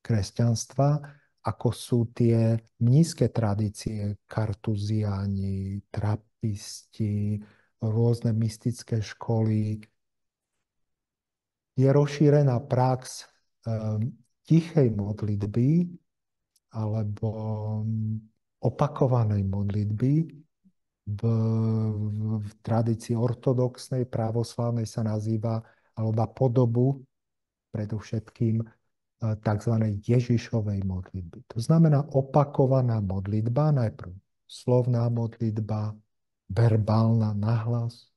kresťanstva, ako sú tie mníšske tradície, kartuziáni, trapisti, rôzne mystické školy. Je rozšírená prax tichej modlitby alebo opakovanej modlitby. V tradícii ortodoxnej, pravoslavnej sa nazýva, alebo podobu predovšetkým tzv. Ježišovej modlitby. To znamená opakovaná modlitba, najprv slovná modlitba, verbálna nahlas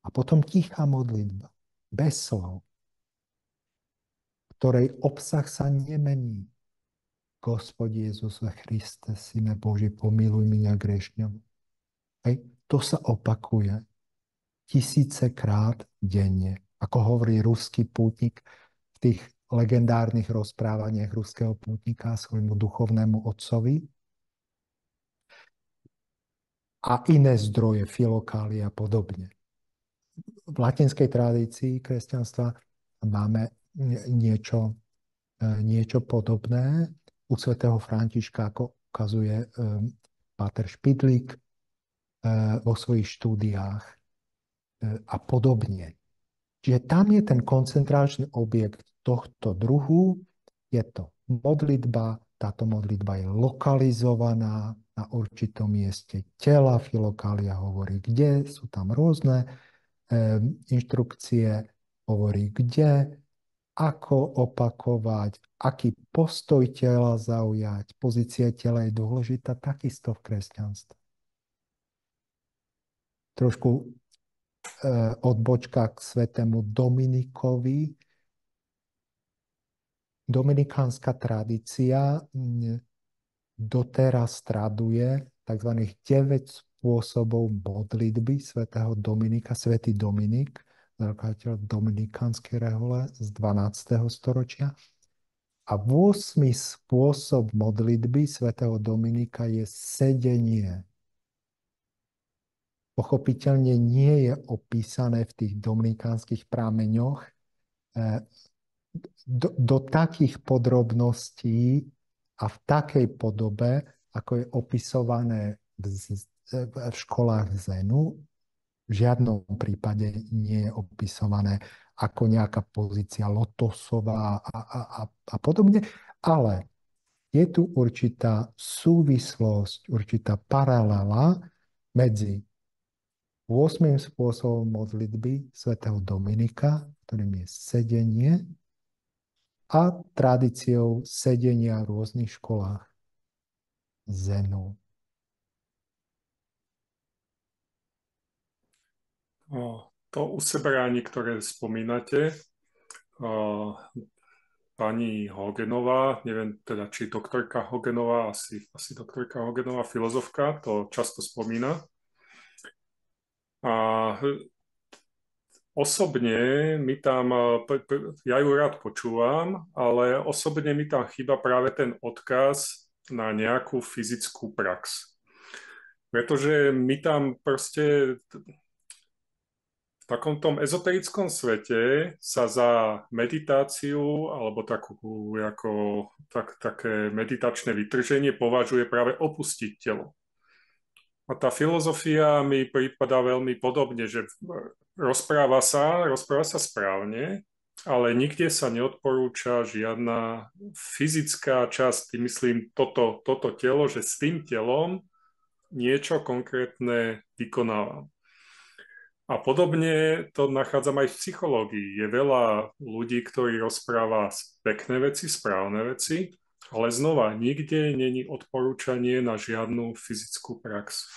a potom tichá modlitba, bez slov, ktorej obsah sa nemení. Gospod Jezus Christe, Syne Boží, pomiluj mňa hriešňom. To sa opakuje tisícekrát denne. Ako hovorí ruský pútnik v tých legendárnych rozprávaniach ruského pútnika svojmu duchovnému otcovi. A iné zdroje, Filokália a podobne. V latinskej tradícii kresťanstva máme niečo podobné. U svätého Františka, ako ukazuje páter Špidlík vo svojich štúdiách a podobne. Čiže tam je ten koncentračný objekt tohto druhu, je to modlitba, táto modlitba je lokalizovaná na určitom mieste tela, Filokália hovorí, kde, sú tam rôzne inštrukcie, hovorí, kde, ako opakovať, aký postoj tela zaujať. Pozícia tela je dôležitá takisto v kresťanstve. Trošku odbočka k svätému Dominikovi. Dominikánska tradícia doteraz traduje tzv. 9 spôsobov modlitby svätého Dominika. Svätý Dominik, zakladateľ dominikánskej rehole z 12. storočia. A 8. spôsob modlitby svätého Dominika je sedenie. Pochopiteľne nie je opísané v tých dominikánskych prameňoch do takých podrobností a v takej podobe, ako je opisované v školách Zenu. V žiadnom prípade nie je opisované ako nejaká pozícia lotosová a podobne, ale je tu určitá súvislosť, určitá paralela medzi 8. spôsobom modlitby svätého Dominika, ktorým je sedenie, a tradíciou sedenia v rôznych školách Zenu. To usebranie, ktoré spomínate, pani Hogenová, neviem teda, či doktorka Hogenová, asi doktorka Hogenová, filozofka, to často spomína. A osobne mi tam, ja ju rád počúvam, ale osobne mi tam chýba práve ten odkaz na nejakú fyzickú prax. Pretože my tam proste v takom tom ezoterickom svete sa za meditáciu alebo také meditačné vytrženie považuje práve opustiť telo. A tá filozofia mi prípada veľmi podobne, že rozpráva sa správne, ale nikde sa neodporúča žiadna fyzická časť, tým myslím toto telo, že s tým telom niečo konkrétne vykonávam. A podobne to nachádzam aj v psychológii. Je veľa ľudí, ktorí rozpráva pekné veci, správne veci, ale znova, nikde není odporúčanie na žiadnu fyzickú prax.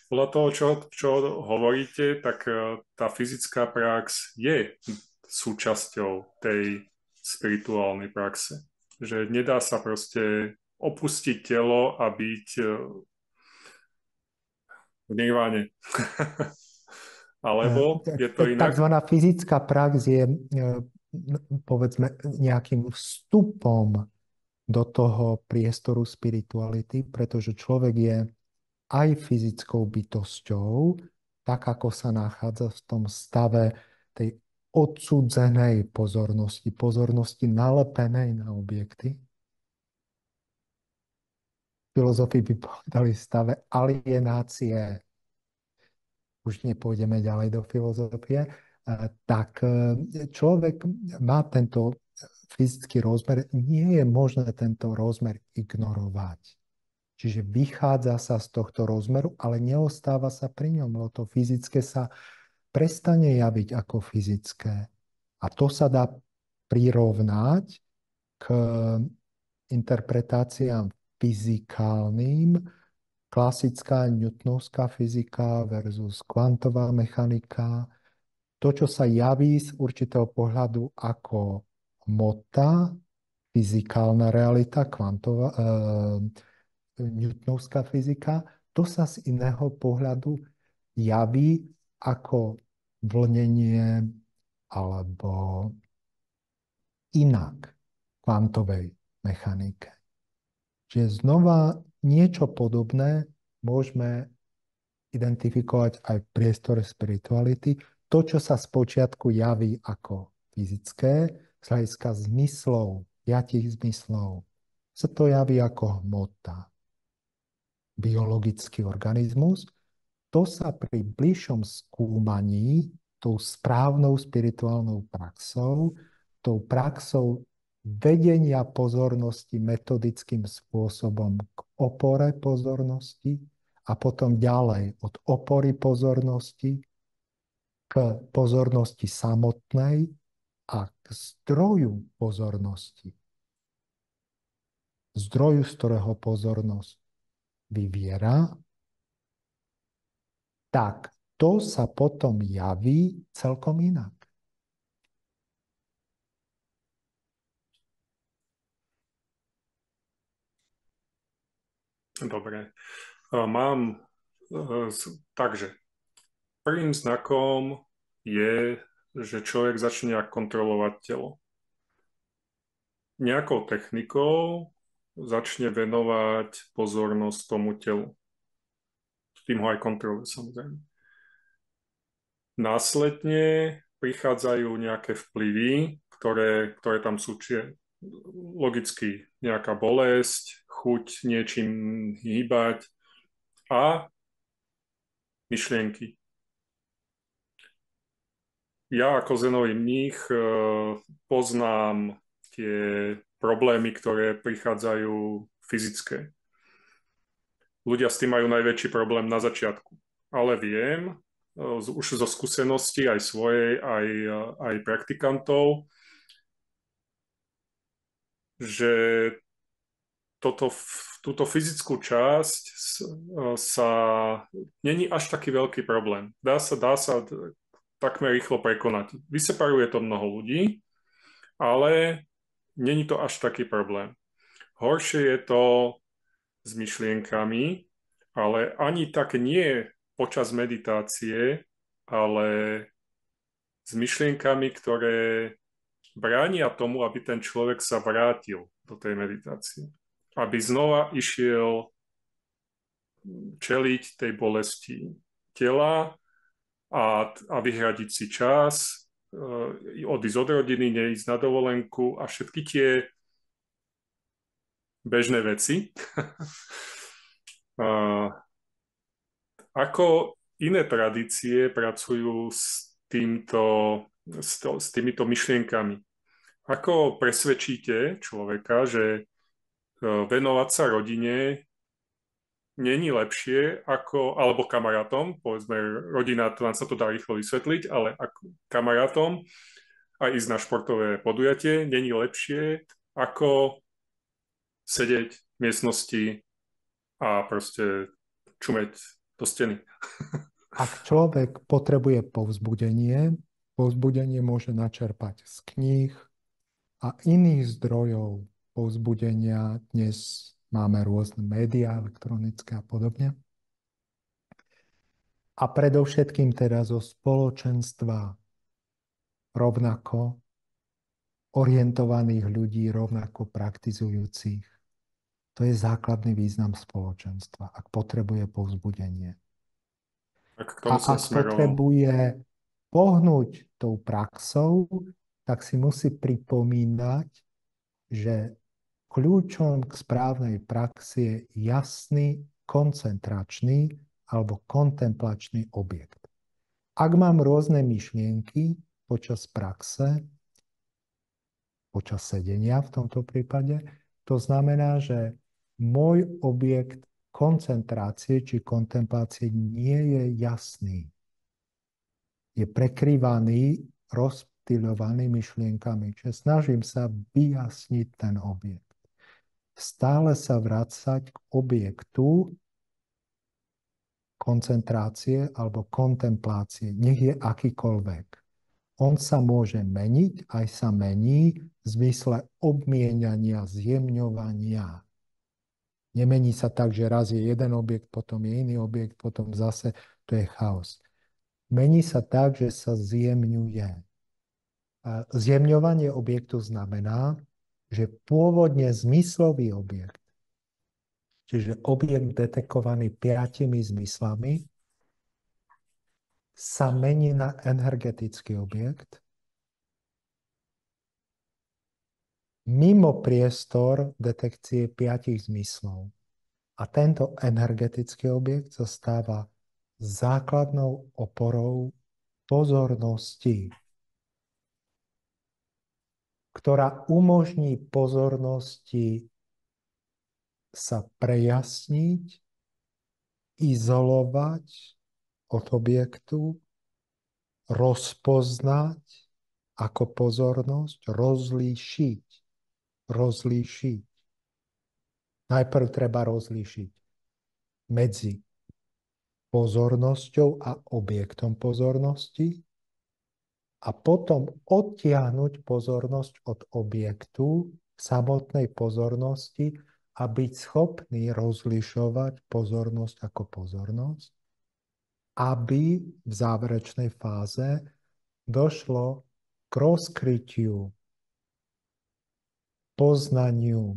Podľa toho, čo hovoríte, tak tá fyzická prax je súčasťou tej spirituálnej praxe. Že nedá sa proste opustiť telo a byť v nirváne. Alebo je to inak? Takzvaná fyzická prax je, povedzme, nejakým vstupom do toho priestoru spirituality, pretože človek je aj fyzickou bytosťou, tak ako sa nachádza v tom stave tej odsúdzenej pozornosti nalepenej na objekty. Filozofi by povedali v stave alienácie. Už nepôjdeme ďalej do filozofie. Tak človek má tento fyzický rozmer, nie je možné tento rozmer ignorovať. Čiže vychádza sa z tohto rozmeru, ale neostáva sa pri ňom, lebo to fyzické sa prestane javiť ako fyzické. A to sa dá prirovnať k interpretáciám fyzikálnym, klasická newtonovská fyzika versus kvantová mechanika. To, čo sa javí z určitého pohľadu ako hmota, fyzikálna realita, kvantová, newtonovská fyzika, to sa z iného pohľadu javí ako vlnenie alebo inak kvantovej mechanike. Čiže znova niečo podobné môžeme identifikovať aj v priestore spirituality. To, čo sa spočiatku javí ako fyzické, z hľadiska zmyslov, 5 zmyslov, sa to javí ako hmota. Biologický organizmus, to sa pri bližšom skúmaní tou správnou spirituálnou praxou, tou praxou vedenia pozornosti metodickým spôsobom k opore pozornosti a potom ďalej od opory pozornosti k pozornosti samotnej a k zdroju pozornosti. Zdroju, z ktorého pozornosť vyviera, tak to sa potom javí celkom inak. Dobre. Takže prvým znakom je, že človek začne nejak kontrolovať telo. Nejakou technikou začne venovať pozornosť tomu telu. S tým ho aj kontroluje, samozrejme. Následne prichádzajú nejaké vplyvy, ktoré tam sú logicky nejaká bolesť, chuť niečím hýbať a myšlienky. Ja ako zenový mních poznám tie problémy, ktoré prichádzajú fyzické. Ľudia s tým majú najväčší problém na začiatku. Ale viem, už zo skúsenosti aj svojej, aj praktikantov, že túto fyzickú časť sa není až taký veľký problém. Dá sa takmer rýchlo prekonať. Vyseparuje to mnoho ľudí, ale není to až taký problém. Horšie je to s myšlienkami, ale ani tak nie počas meditácie, ale s myšlienkami, ktoré bránia tomu, aby ten človek sa vrátil do tej meditácie. Aby znova išiel čeliť tej bolesti tela a vyhradiť si čas, odísť od rodiny, neísť na dovolenku a všetky tie bežné veci. Ako iné tradície pracujú s týmito myšlienkami? Ako presvedčíte človeka, že venovať sa rodine není lepšie ako, alebo kamarátom, povedzme rodina, to nám sa to dá rýchlo vysvetliť, ale ako kamarátom a ísť na športové podujatie není lepšie ako sedieť v miestnosti a proste čumeť do steny. Ak človek potrebuje povzbudenie môže načerpať z kníh a iných zdrojov povzbudenia. Dnes máme rôzne médiá, elektronické a podobne. A predovšetkým teda zo spoločenstva rovnako orientovaných ľudí, rovnako praktizujúcich. To je základný význam spoločenstva, ak potrebuje povzbudenie. A ak potrebuje pohnúť tou praxou, tak si musí pripomínať, že kľúčom k správnej praxi je jasný koncentračný alebo kontemplačný objekt. Ak mám rôzne myšlienky počas praxe, počas sedenia v tomto prípade, to znamená, že môj objekt koncentrácie či kontemplácie nie je jasný. Je prekrývaný, rozptýľovaný myšlienkami. Čiže snažím sa vyjasniť ten objekt. Stále sa vracať k objektu koncentrácie alebo kontemplácie, nech je akýkoľvek. On sa môže meniť, aj sa mení v zmysle obmienania, zjemňovania. Nemení sa tak, že raz je jeden objekt, potom je iný objekt, potom zase to je chaos. Mení sa tak, že sa zjemňuje. Zjemňovanie objektu znamená, že pôvodne zmyslový objekt, čiže objekt detekovaný 5 zmyslami, sa mení na energetický objekt mimo priestor detekcie 5 zmyslov. A tento energetický objekt sa stáva základnou oporou pozornosti, ktorá umožní pozornosti sa prejasniť, izolovať od objektu, rozpoznať ako pozornosť, rozlíšiť. Najprv treba rozlíšiť medzi pozornosťou a objektom pozornosti a potom odtiahnuť pozornosť od objektu samotnej pozornosti a byť schopný rozlišovať pozornosť ako pozornosť, aby v záverečnej fáze došlo k rozkrytiu, poznaniu,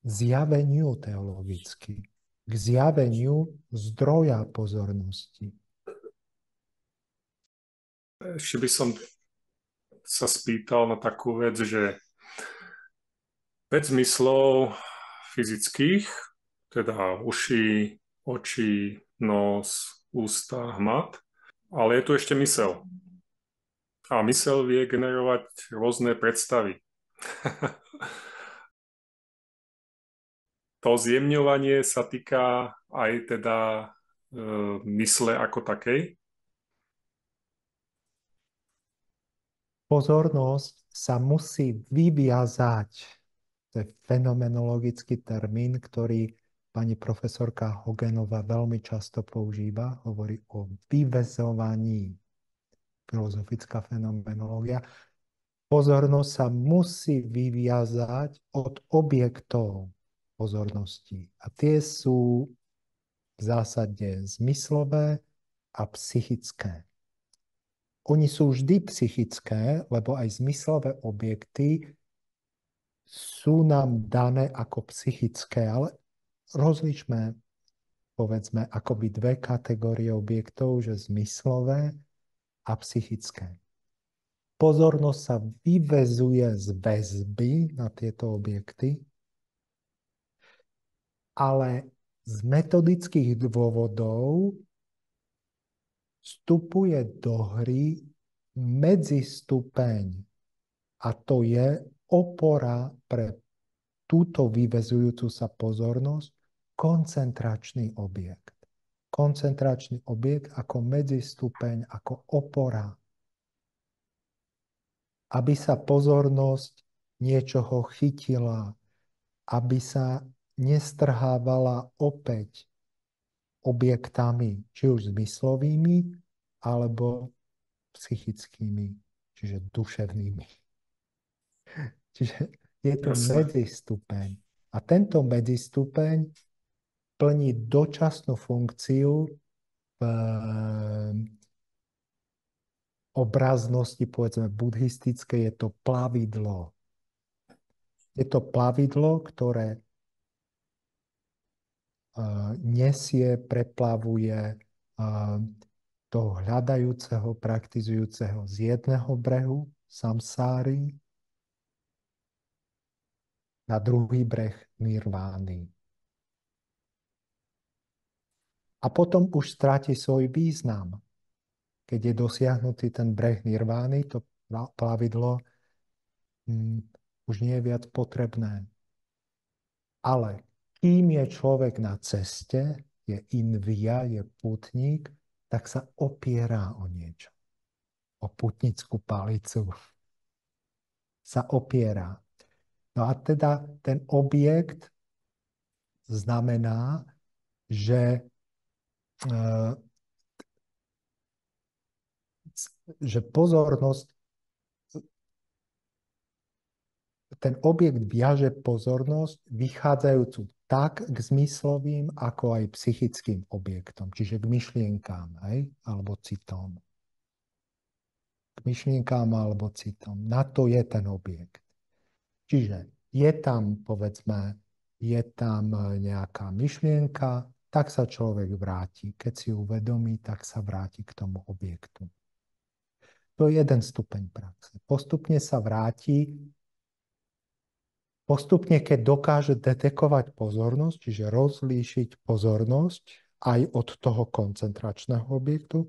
zjaveniu teologicky, k zjaveniu zdroja pozornosti. Ešte by som sa spýtal na takú vec, že 5 zmyslov fyzických, teda uši, oči, nos, ústa, hmat, ale je tu ešte mysel. A mysel vie generovať rôzne predstavy. To zjemňovanie sa týka aj teda mysle ako takej. Pozornosť sa musí vyviazať. To je fenomenologický termín, ktorý pani profesorka Hogenová veľmi často používa. Hovorí o vyväzovaní. Filozofická fenomenológia. Pozornosť sa musí vyviazať od objektov pozornosti. A tie sú v zásade zmyslové a psychické. Oni sú vždy psychické, lebo aj zmyslové objekty sú nám dané ako psychické, ale rozlišme povedzme, akoby dve kategórie objektov, že zmyslové a psychické. Pozornosť sa vyvezuje z väzby na tieto objekty, ale z metodických dôvodov vstupuje do hry medzistupeň a to je opora pre túto vyvezujúcu sa pozornosť, koncentračný objekt. Koncentračný objekt ako medzistupeň, ako opora. Aby sa pozornosť niečoho chytila, aby sa nestrhávala opäť objektami, či už zmyslovými, alebo psychickými, čiže duševnými. Čiže je tu medzistupeň. A tento medzistupeň plní dočasnú funkciu v obraznosti, povedzme, buddhistické, je to plavidlo. Je to plavidlo, ktoré nesie, preplavuje toho hľadajúceho, praktizujúceho z jedného brehu samsáry na druhý breh nirvány. A potom už stráti svoj význam. Keď je dosiahnutý ten breh nirvány, to plavidlo už nie je viac potrebné. Ale kým je človek na ceste, je invia, je pútnik, tak sa opiera o niečo. O pútnickú palicu. Sa opiera. No a teda ten objekt znamená, že pozornosť, ten objekt viaže pozornosť vychádzajúcu tak k zmyslovým, ako aj psychickým objektom, čiže k myšlienkám, alebo citom. K myšlienkám alebo citom. Na to je ten objekt. Čiže je tam, povedzme, je tam nejaká myšlienka, tak sa človek vráti. Keď si uvedomí, tak sa vráti k tomu objektu. To je jeden stupeň praxe. Postupne sa vráti, keď dokáže detekovať pozornosť, čiže rozlíšiť pozornosť aj od toho koncentračného objektu,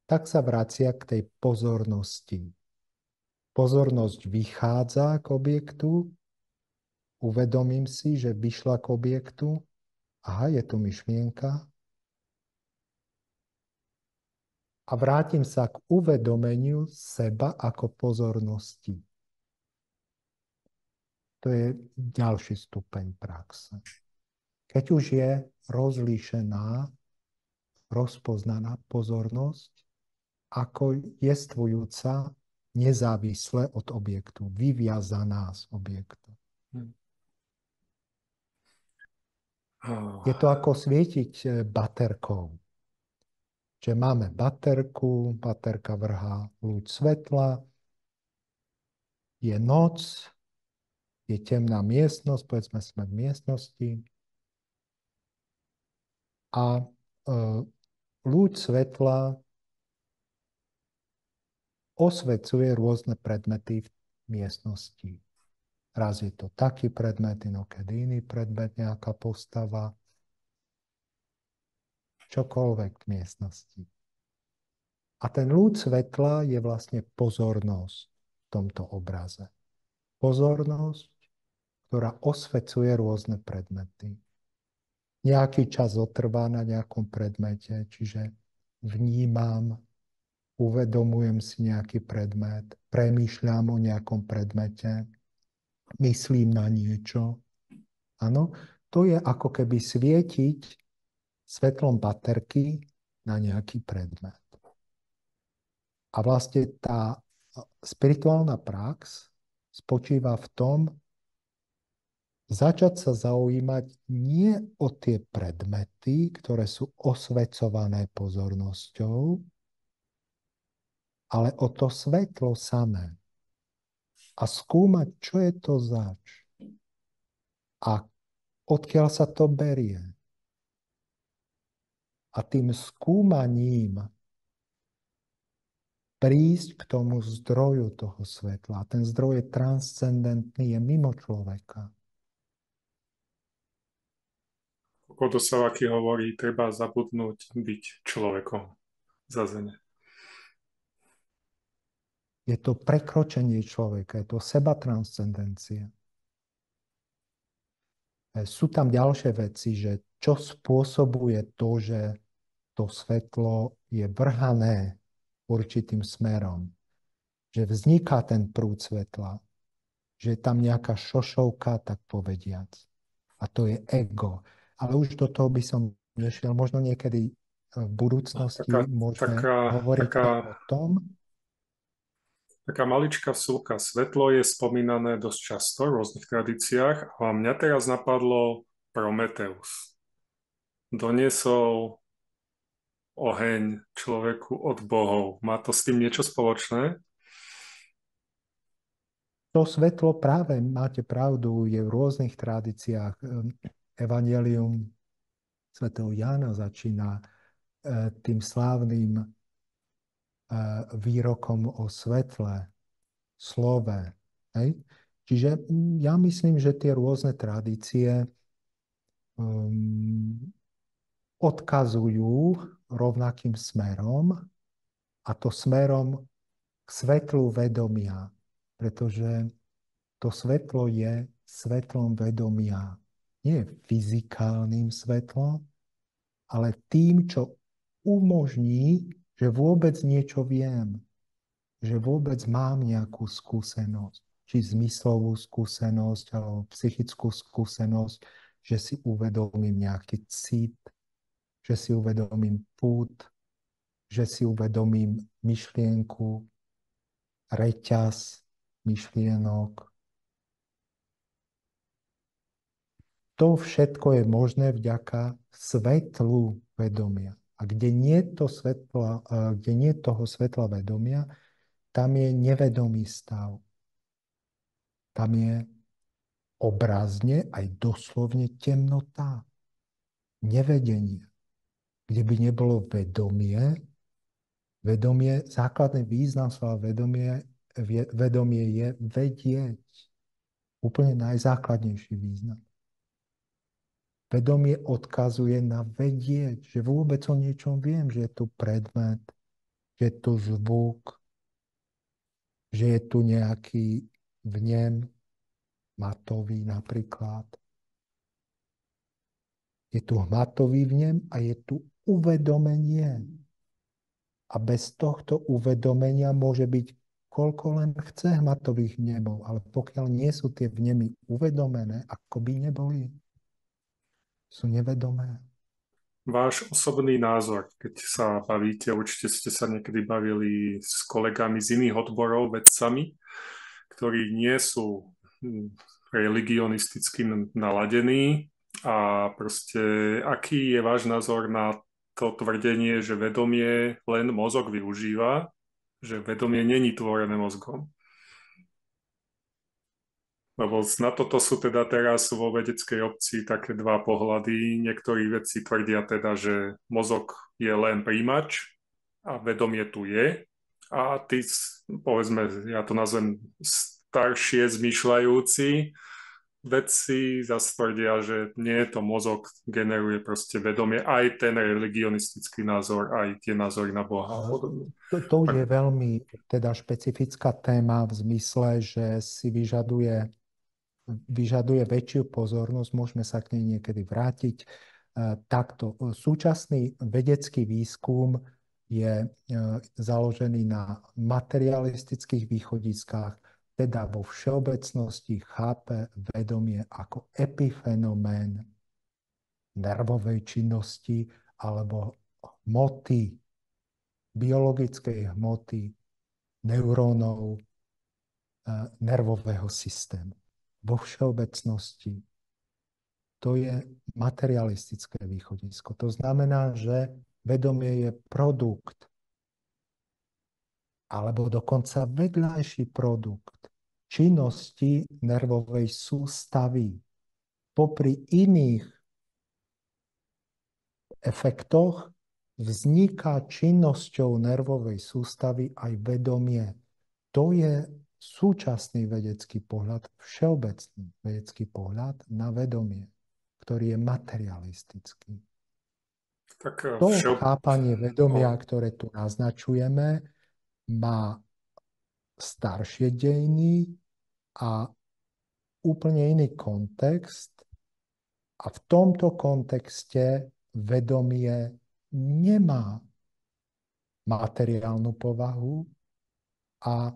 tak sa vracia k tej pozornosti. Pozornosť vychádza k objektu, uvedomím si, že vyšla k objektu, aha, je tu myšlienka, a vrátim sa k uvedomeniu seba ako pozornosti. To je ďalší stupeň praxe. Keď už je rozlíšená, rozpoznaná pozornosť ako jestvujúca nezávisle od objektu, vyviazaná z objektu. Je to ako svietiť baterkou. Čiže máme baterku, baterka vrhá lúč svetla, je noc, je temná miestnosť, povedzme sme v miestnosti a lúč svetla osvecuje rôzne predmety v miestnosti. Raz je to taký predmet, inokedy iný predmet, nejaká postava, čokoľvek v miestnosti. A ten lúč svetla je vlastne pozornosť v tomto obraze. Pozornosť, ktorá osvecuje rôzne predmety. Nejaký čas otrvá na nejakom predmete, čiže vnímam, uvedomujem si nejaký predmet, premýšľam o nejakom predmete, myslím na niečo. Áno, to je ako keby svietiť svetlom baterky na nejaký predmet. A vlastne tá spirituálna prax spočíva v tom, začať sa zaujímať nie o tie predmety, ktoré sú osvecované pozornosťou, ale o to svetlo samé. A skúmať, čo je to zač. A odkiaľ sa to berie. a tým skúmaním prísť k tomu zdroju toho svetla. A ten zdroj je transcendentný, je mimo človeka. Kodo Sawaki hovorí, treba zabudnúť byť človekom za zene. Je to prekročenie človeka, je to sebatranscendencia. Sú tam ďalšie veci, že čo spôsobuje to, že to svetlo je vrhané určitým smerom. Že vzniká ten prúd svetla. Že je tam nejaká šošovka, tak povediac. A to je ego. Ale už do toho by som nešiel. Možno niekedy v budúcnosti môžeme hovoriť o tom. Taká maličká vsúka. Svetlo je spomínané dosť často v rôznych tradíciách a mňa teraz napadlo Prometeus. Doniesol oheň človeku od bohov. Má to s tým niečo spoločné? To svetlo práve, máte pravdu, je v rôznych tradíciách. Evangelium svätého Jána začína tým slávnym výrokom o svetle, slove. Hej? Čiže ja myslím, že tie rôzne tradície odkazujú rovnakým smerom, a to smerom k svetlu vedomia, pretože to svetlo je svetlom vedomia. Nie fyzikálnym svetlom, ale tým, čo umožní, že vôbec niečo viem, že vôbec mám nejakú skúsenosť, či zmyslovú skúsenosť, alebo psychickú skúsenosť, že si uvedomím nejaký cit, že si uvedomím pud, že si uvedomím myšlienku, reťaz myšlienok. To všetko je možné vďaka svetlu vedomia. A kde nie je toho svetla vedomia, tam je nevedomý stav. Tam je obrazne aj doslovne temnota, nevedenie. Kde by nebolo vedomie, základný význam slova vedomie je vedieť. Úplne najzákladnejší význam. Vedomie odkazuje na vedieť, že vôbec o niečom viem, že je tu predmet, že je tu zvuk, že je tu nejaký vnem, hmatový napríklad. Je tu hmatový vnem a je tu uvedomenie. A bez tohto uvedomenia môže byť koľko len chce hmatových vnemov, ale pokiaľ nie sú tie vnemy uvedomené, ako by neboli, sú nevedomé. Váš osobný názor, keď sa bavíte, určite ste sa niekedy bavili s kolegami z iných odborov, vedcami, ktorí nie sú religionisticky naladení, a proste aký je váš názor na to tvrdenie, že vedomie len mozog využíva, že vedomie není tvorené mozgom? Lebo na toto sú teda teraz vo vedeckej obci také dva pohľady. Niektorí vedci tvrdia teda, že mozog je len príjimač a vedomie tu je. A tí, povedzme, ja to nazvem staršie zmýšľajúci vedci zase tvrdia, že nie je to mozog, generuje proste vedomie, aj ten religionistický názor, aj tie názory na Boha. To už je veľmi teda špecifická téma v zmysle, že si vyžaduje väčšiu pozornosť, môžeme sa k nej niekedy vrátiť. Takto, súčasný vedecký výskum je založený na materialistických východiskách, teda vo všeobecnosti chápe vedomie ako epifenomén nervovej činnosti alebo hmoty, biologickej hmoty neurónov nervového systému. Vo všeobecnosti to je materialistické východisko. To znamená, že vedomie je produkt alebo dokonca vedľajší produkt činnosti nervovej sústavy. Popri iných efektoch vzniká činnosťou nervovej sústavy aj vedomie. To je súčasný vedecký pohľad, všeobecný vedecký pohľad na vedomie, ktorý je materialistický. Tak To chápanie vedomia, ktoré tu naznačujeme, má staršie dejiny a úplne iný kontext. A v tomto kontexte vedomie nemá materiálnu povahu a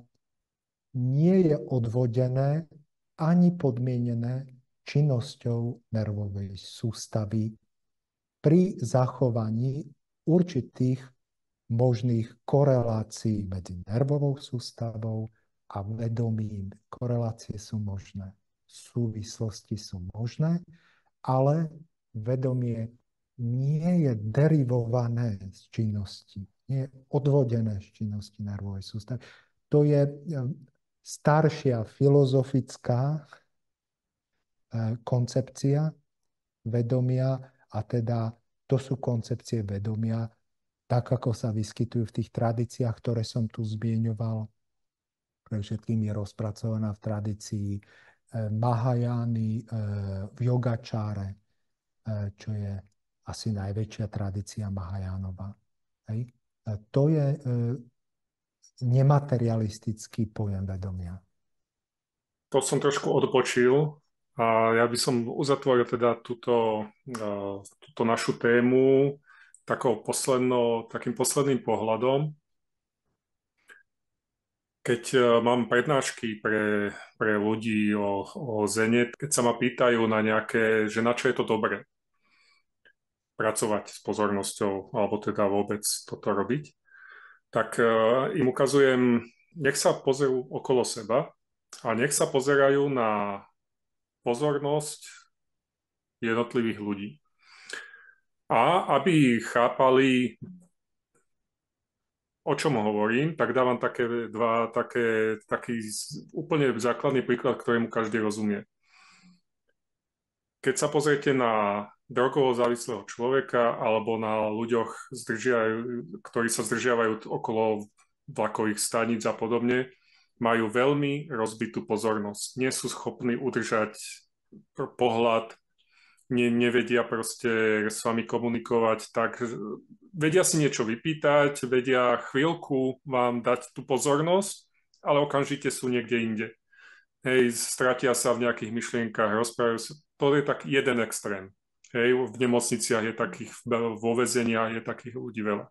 nie je odvodené ani podmienené činnosťou nervovej sústavy pri zachovaní určitých možných korelácií medzi nervovou sústavou a vedomím. Korelácie sú možné, súvislosti sú možné, ale vedomie nie je derivované z činnosti, nie je odvodené z činnosti nervovej sústavy. To je staršia filozofická koncepcia vedomia a teda to sú koncepcie vedomia, tak ako sa vyskytujú v tých tradíciách, ktoré som tu zmieňoval. Pre všetkým je rozpracovaná v tradícii Mahajány, v Yogačáre, čo je asi najväčšia tradícia Mahajánova. Hej. To je nematerialistický pojem vedomia. To som trošku odbočil a ja by som uzatvoril teda túto našu tému takým posledným pohľadom. Keď mám prednášky pre ľudí o zene, keď sa ma pýtajú na že na čo je to dobré pracovať s pozornosťou, alebo teda vôbec toto robiť, tak im ukazujem, nech sa pozerú okolo seba a nech sa pozerajú na pozornosť jednotlivých ľudí. A aby chápali, o čom hovorím, tak dávam taký úplne základný príklad, ktorému každý rozumie. Keď sa pozriete na drogovo závislého človeka alebo na ľuďoch, ktorí sa zdržiavajú okolo vlakových staníc a podobne, majú veľmi rozbitú pozornosť. Nie sú schopní udržať pohľad, nevedia proste s vami komunikovať, tak vedia si niečo vypýtať, vedia chvíľku vám dať tú pozornosť, ale okamžite sú niekde inde. Hej, stratia sa v nejakých myšlienkach, rozprávajú sa. To je tak jeden extrém. Hej, v nemocniciach je takých, vo väzeniach je takých ľudí veľa.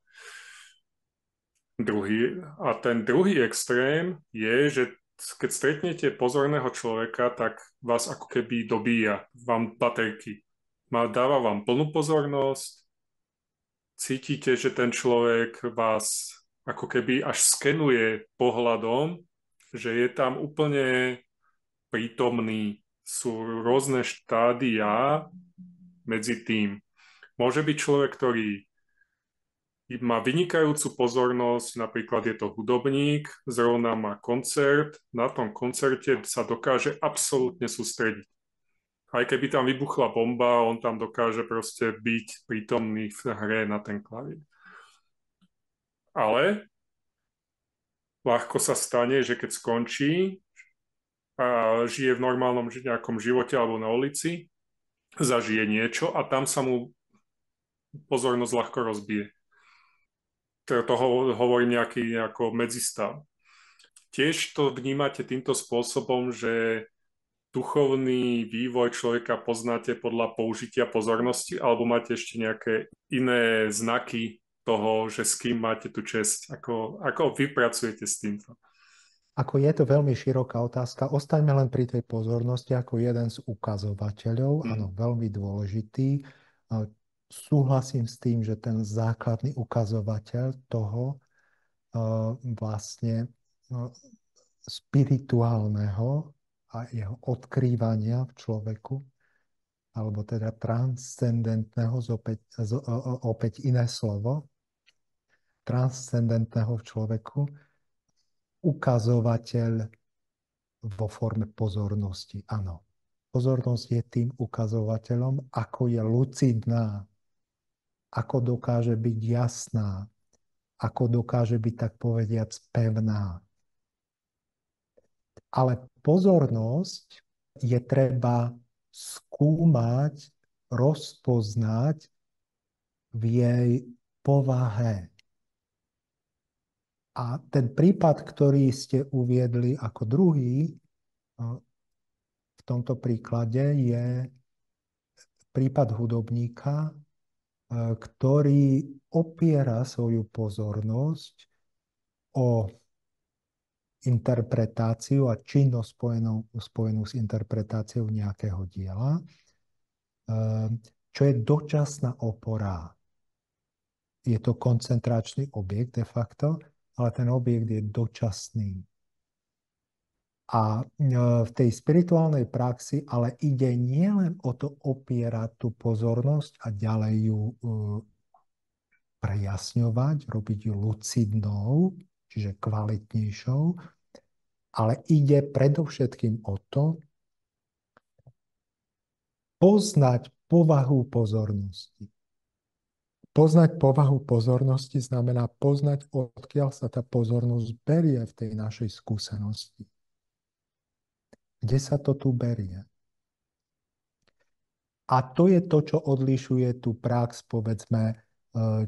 Ten druhý extrém je, že keď stretnete pozorného človeka, tak vás ako keby dobíja, vám baterky. Dáva vám plnú pozornosť, cítite, že ten človek vás ako keby až skenuje pohľadom, že je tam úplne prítomný. Sú rôzne štádia medzi tým. Môže byť človek, ktorý má vynikajúcu pozornosť, napríklad je to hudobník, zrovna má koncert, na tom koncerte sa dokáže absolútne sústrediť. Aj keby tam vybuchla bomba, on tam dokáže proste byť prítomný v hre na ten klavír. Ale ľahko sa stane, že keď skončí a žije v normálnom nejakom živote alebo na ulici, zažije niečo a tam sa mu pozornosť ľahko rozbije. To hovorím nejako medzistav. Tiež to vnímate týmto spôsobom, že duchovný vývoj človeka poznáte podľa použitia pozornosti, alebo máte ešte nejaké iné znaky toho, že s kým máte tú česť? Ako vy pracujete s týmto? Ako je to veľmi široká otázka, ostaňme len pri tej pozornosti ako jeden z ukazovateľov, áno, veľmi dôležitý. Súhlasím s tým, že ten základný ukazovateľ toho vlastne spirituálneho a jeho odkrývania v človeku, alebo teda transcendentného, opäť iné slovo, transcendentného v človeku, ukazovateľ vo forme pozornosti. Áno, pozornosť je tým ukazovateľom, ako je lucidná ako dokáže byť jasná, ako dokáže byť, tak povediac, pevná. Ale pozornosť je treba skúmať, rozpoznať v jej povahe. A ten prípad, ktorý ste uviedli ako druhý, v tomto príklade je prípad hudobníka, ktorý opiera svoju pozornosť o interpretáciu a činnosť spojenú s interpretáciou nejakého diela, čo je dočasná opora. Je to koncentračný objekt de facto, ale ten objekt je dočasný. A v tej spirituálnej praxi ale ide nielen o to opierať tú pozornosť a ďalej ju prejasňovať, robiť ju lucidnou, čiže kvalitnejšou, ale ide predovšetkým o to poznať povahu pozornosti. Poznať povahu pozornosti znamená poznať, odkiaľ sa tá pozornosť berie v tej našej skúsenosti. Kde sa to tu berie? A to je to, čo odlišuje tú prax, povedzme,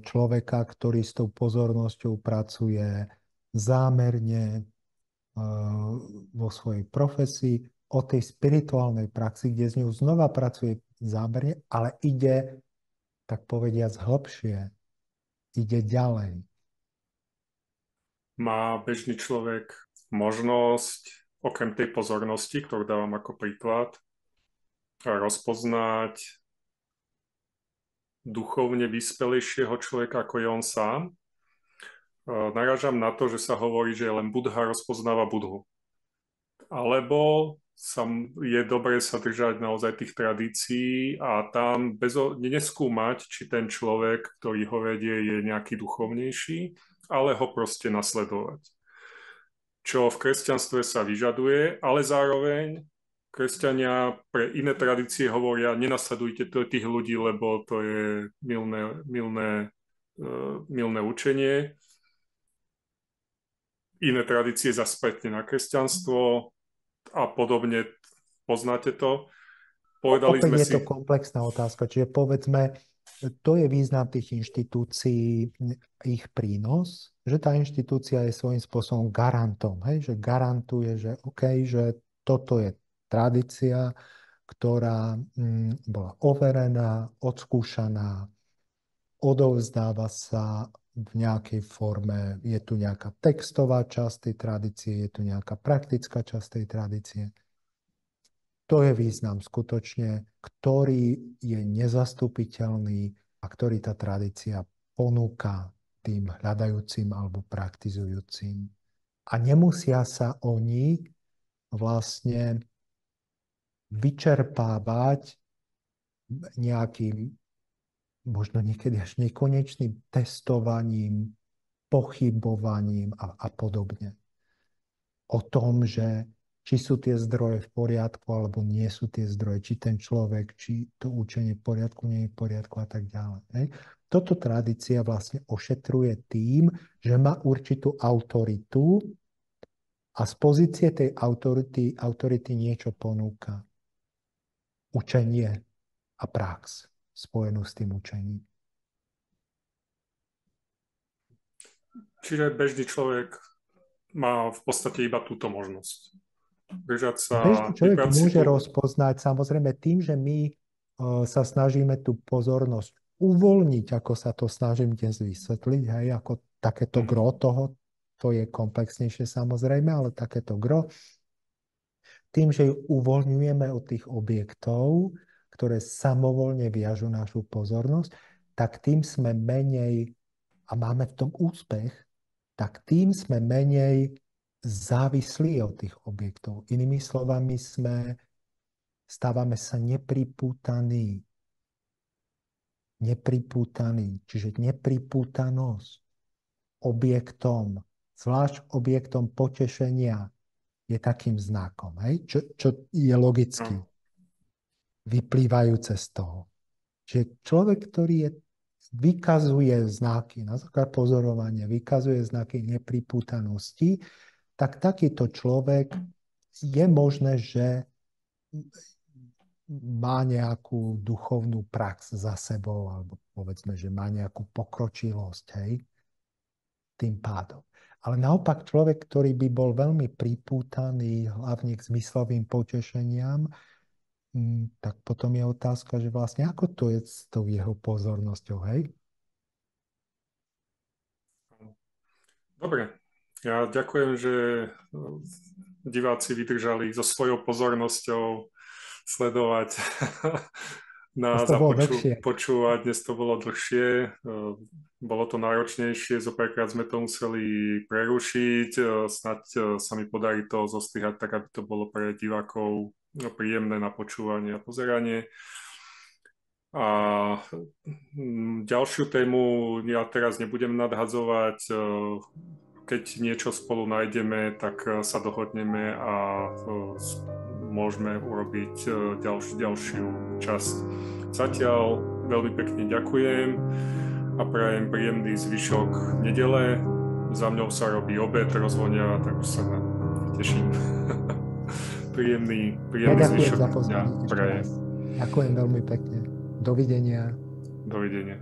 človeka, ktorý s tou pozornosťou pracuje zámerne vo svojej profesii, od tej spirituálnej praxi, kde s ňou znova pracuje zámerne, ale ide, tak povediac, hlbšie. Ide ďalej. Má bežný človek možnosť, okrem tej pozornosti, ktorú dávam ako príklad, rozpoznať duchovne vyspelejšieho človeka, ako je on sám? Narážam na to, že sa hovorí, že len Budha rozpoznáva Budhu. Alebo je dobre sa držať naozaj tých tradícií a tam neskúmať, či ten človek, ktorý ho vedie, je nejaký duchovnejší, ale ho proste nasledovať. Čo v kresťanstve sa vyžaduje, ale zároveň kresťania pre iné tradície hovoria, nenasledujte tých ľudí, lebo to je mylné učenie. Iné tradície zase spätne na kresťanstvo a podobne. Poznáte to? Opäť je to komplexná otázka. Čiže povedzme, to je význam tých inštitúcií, ich prínos, že tá inštitúcia je svojím spôsobom garantom, hej? Že garantuje, že OK, že toto je tradícia, ktorá bola overená, odskúšaná, odovzdáva sa v nejakej forme, je tu nejaká textová časť tej tradície, je tu nejaká praktická časť tej tradície. To je význam skutočne, ktorý je nezastupiteľný a ktorý tá tradícia ponúka tým hľadajúcim alebo praktizujúcim. A nemusia sa oni vlastne vyčerpávať nejakým, možno niekedy až nekonečným testovaním, pochybovaním a podobne. O tom, že či sú tie zdroje v poriadku, alebo nie sú tie zdroje, či ten človek, či to učenie v poriadku, nie je v poriadku a tak ďalej. Hej. Toto tradícia vlastne ošetruje tým, že má určitú autoritu a z pozície tej autority niečo ponúka. Učenie a prax spojenú s tým učením. Čiže bežný človek má v podstate iba túto možnosť. Bežný človek môže rozpoznať samozrejme tým, že my sa snažíme tú pozornosť uvoľniť, ako sa to snažím dnes vysvetliť, hej, ako takéto gro toho, to je komplexnejšie samozrejme, ale takéto gro. Tým, že ju uvoľňujeme od tých objektov, ktoré samovolne viažu našu pozornosť, tak tým sme menej, a máme v tom úspech, tak tým sme menej závislí od tých objektov. Inými slovami, stávame sa nepripútaní. Čiže nepripútanosť objektom, zvlášť objektom potešenia, je takým znakom, hej? Čo je logicky vyplývajúce z toho. Čiže človek, ktorý je vykazuje znaky, na základe pozorovania, vykazuje znaky nepripútanosti, tak takýto človek je možné, že má nejakú duchovnú prax za sebou, alebo povedzme, že má nejakú pokročilosť, hej, tým pádom. Ale naopak človek, ktorý by bol veľmi pripútaný hlavne k zmyslovým potešeniam, tak potom je otázka, že vlastne ako to je s tou jeho pozornosťou, hej? Dobre, ja ďakujem, že diváci vydržali so svojou pozornosťou sledovať nás a počúvať. Dnes to bolo dlhšie, bolo to náročnejšie, zo párkrát sme to museli prerušiť, snáď sa mi podarí to zostrihať tak, aby to bolo pre divákov príjemné na počúvanie a pozeranie. A ďalšiu tému ja teraz nebudem nadhadzovať. Keď niečo spolu nájdeme, tak sa dohodneme a môžeme urobiť ďalšiu časť. Zatiaľ veľmi pekne ďakujem a prajem príjemný zvyšok nedele. Za mňou sa robí obed, rozvonia, tak už sa teším. príjemný zvyšok dňa prajem. Ďakujem veľmi pekne. Dovidenia. Dovidenia.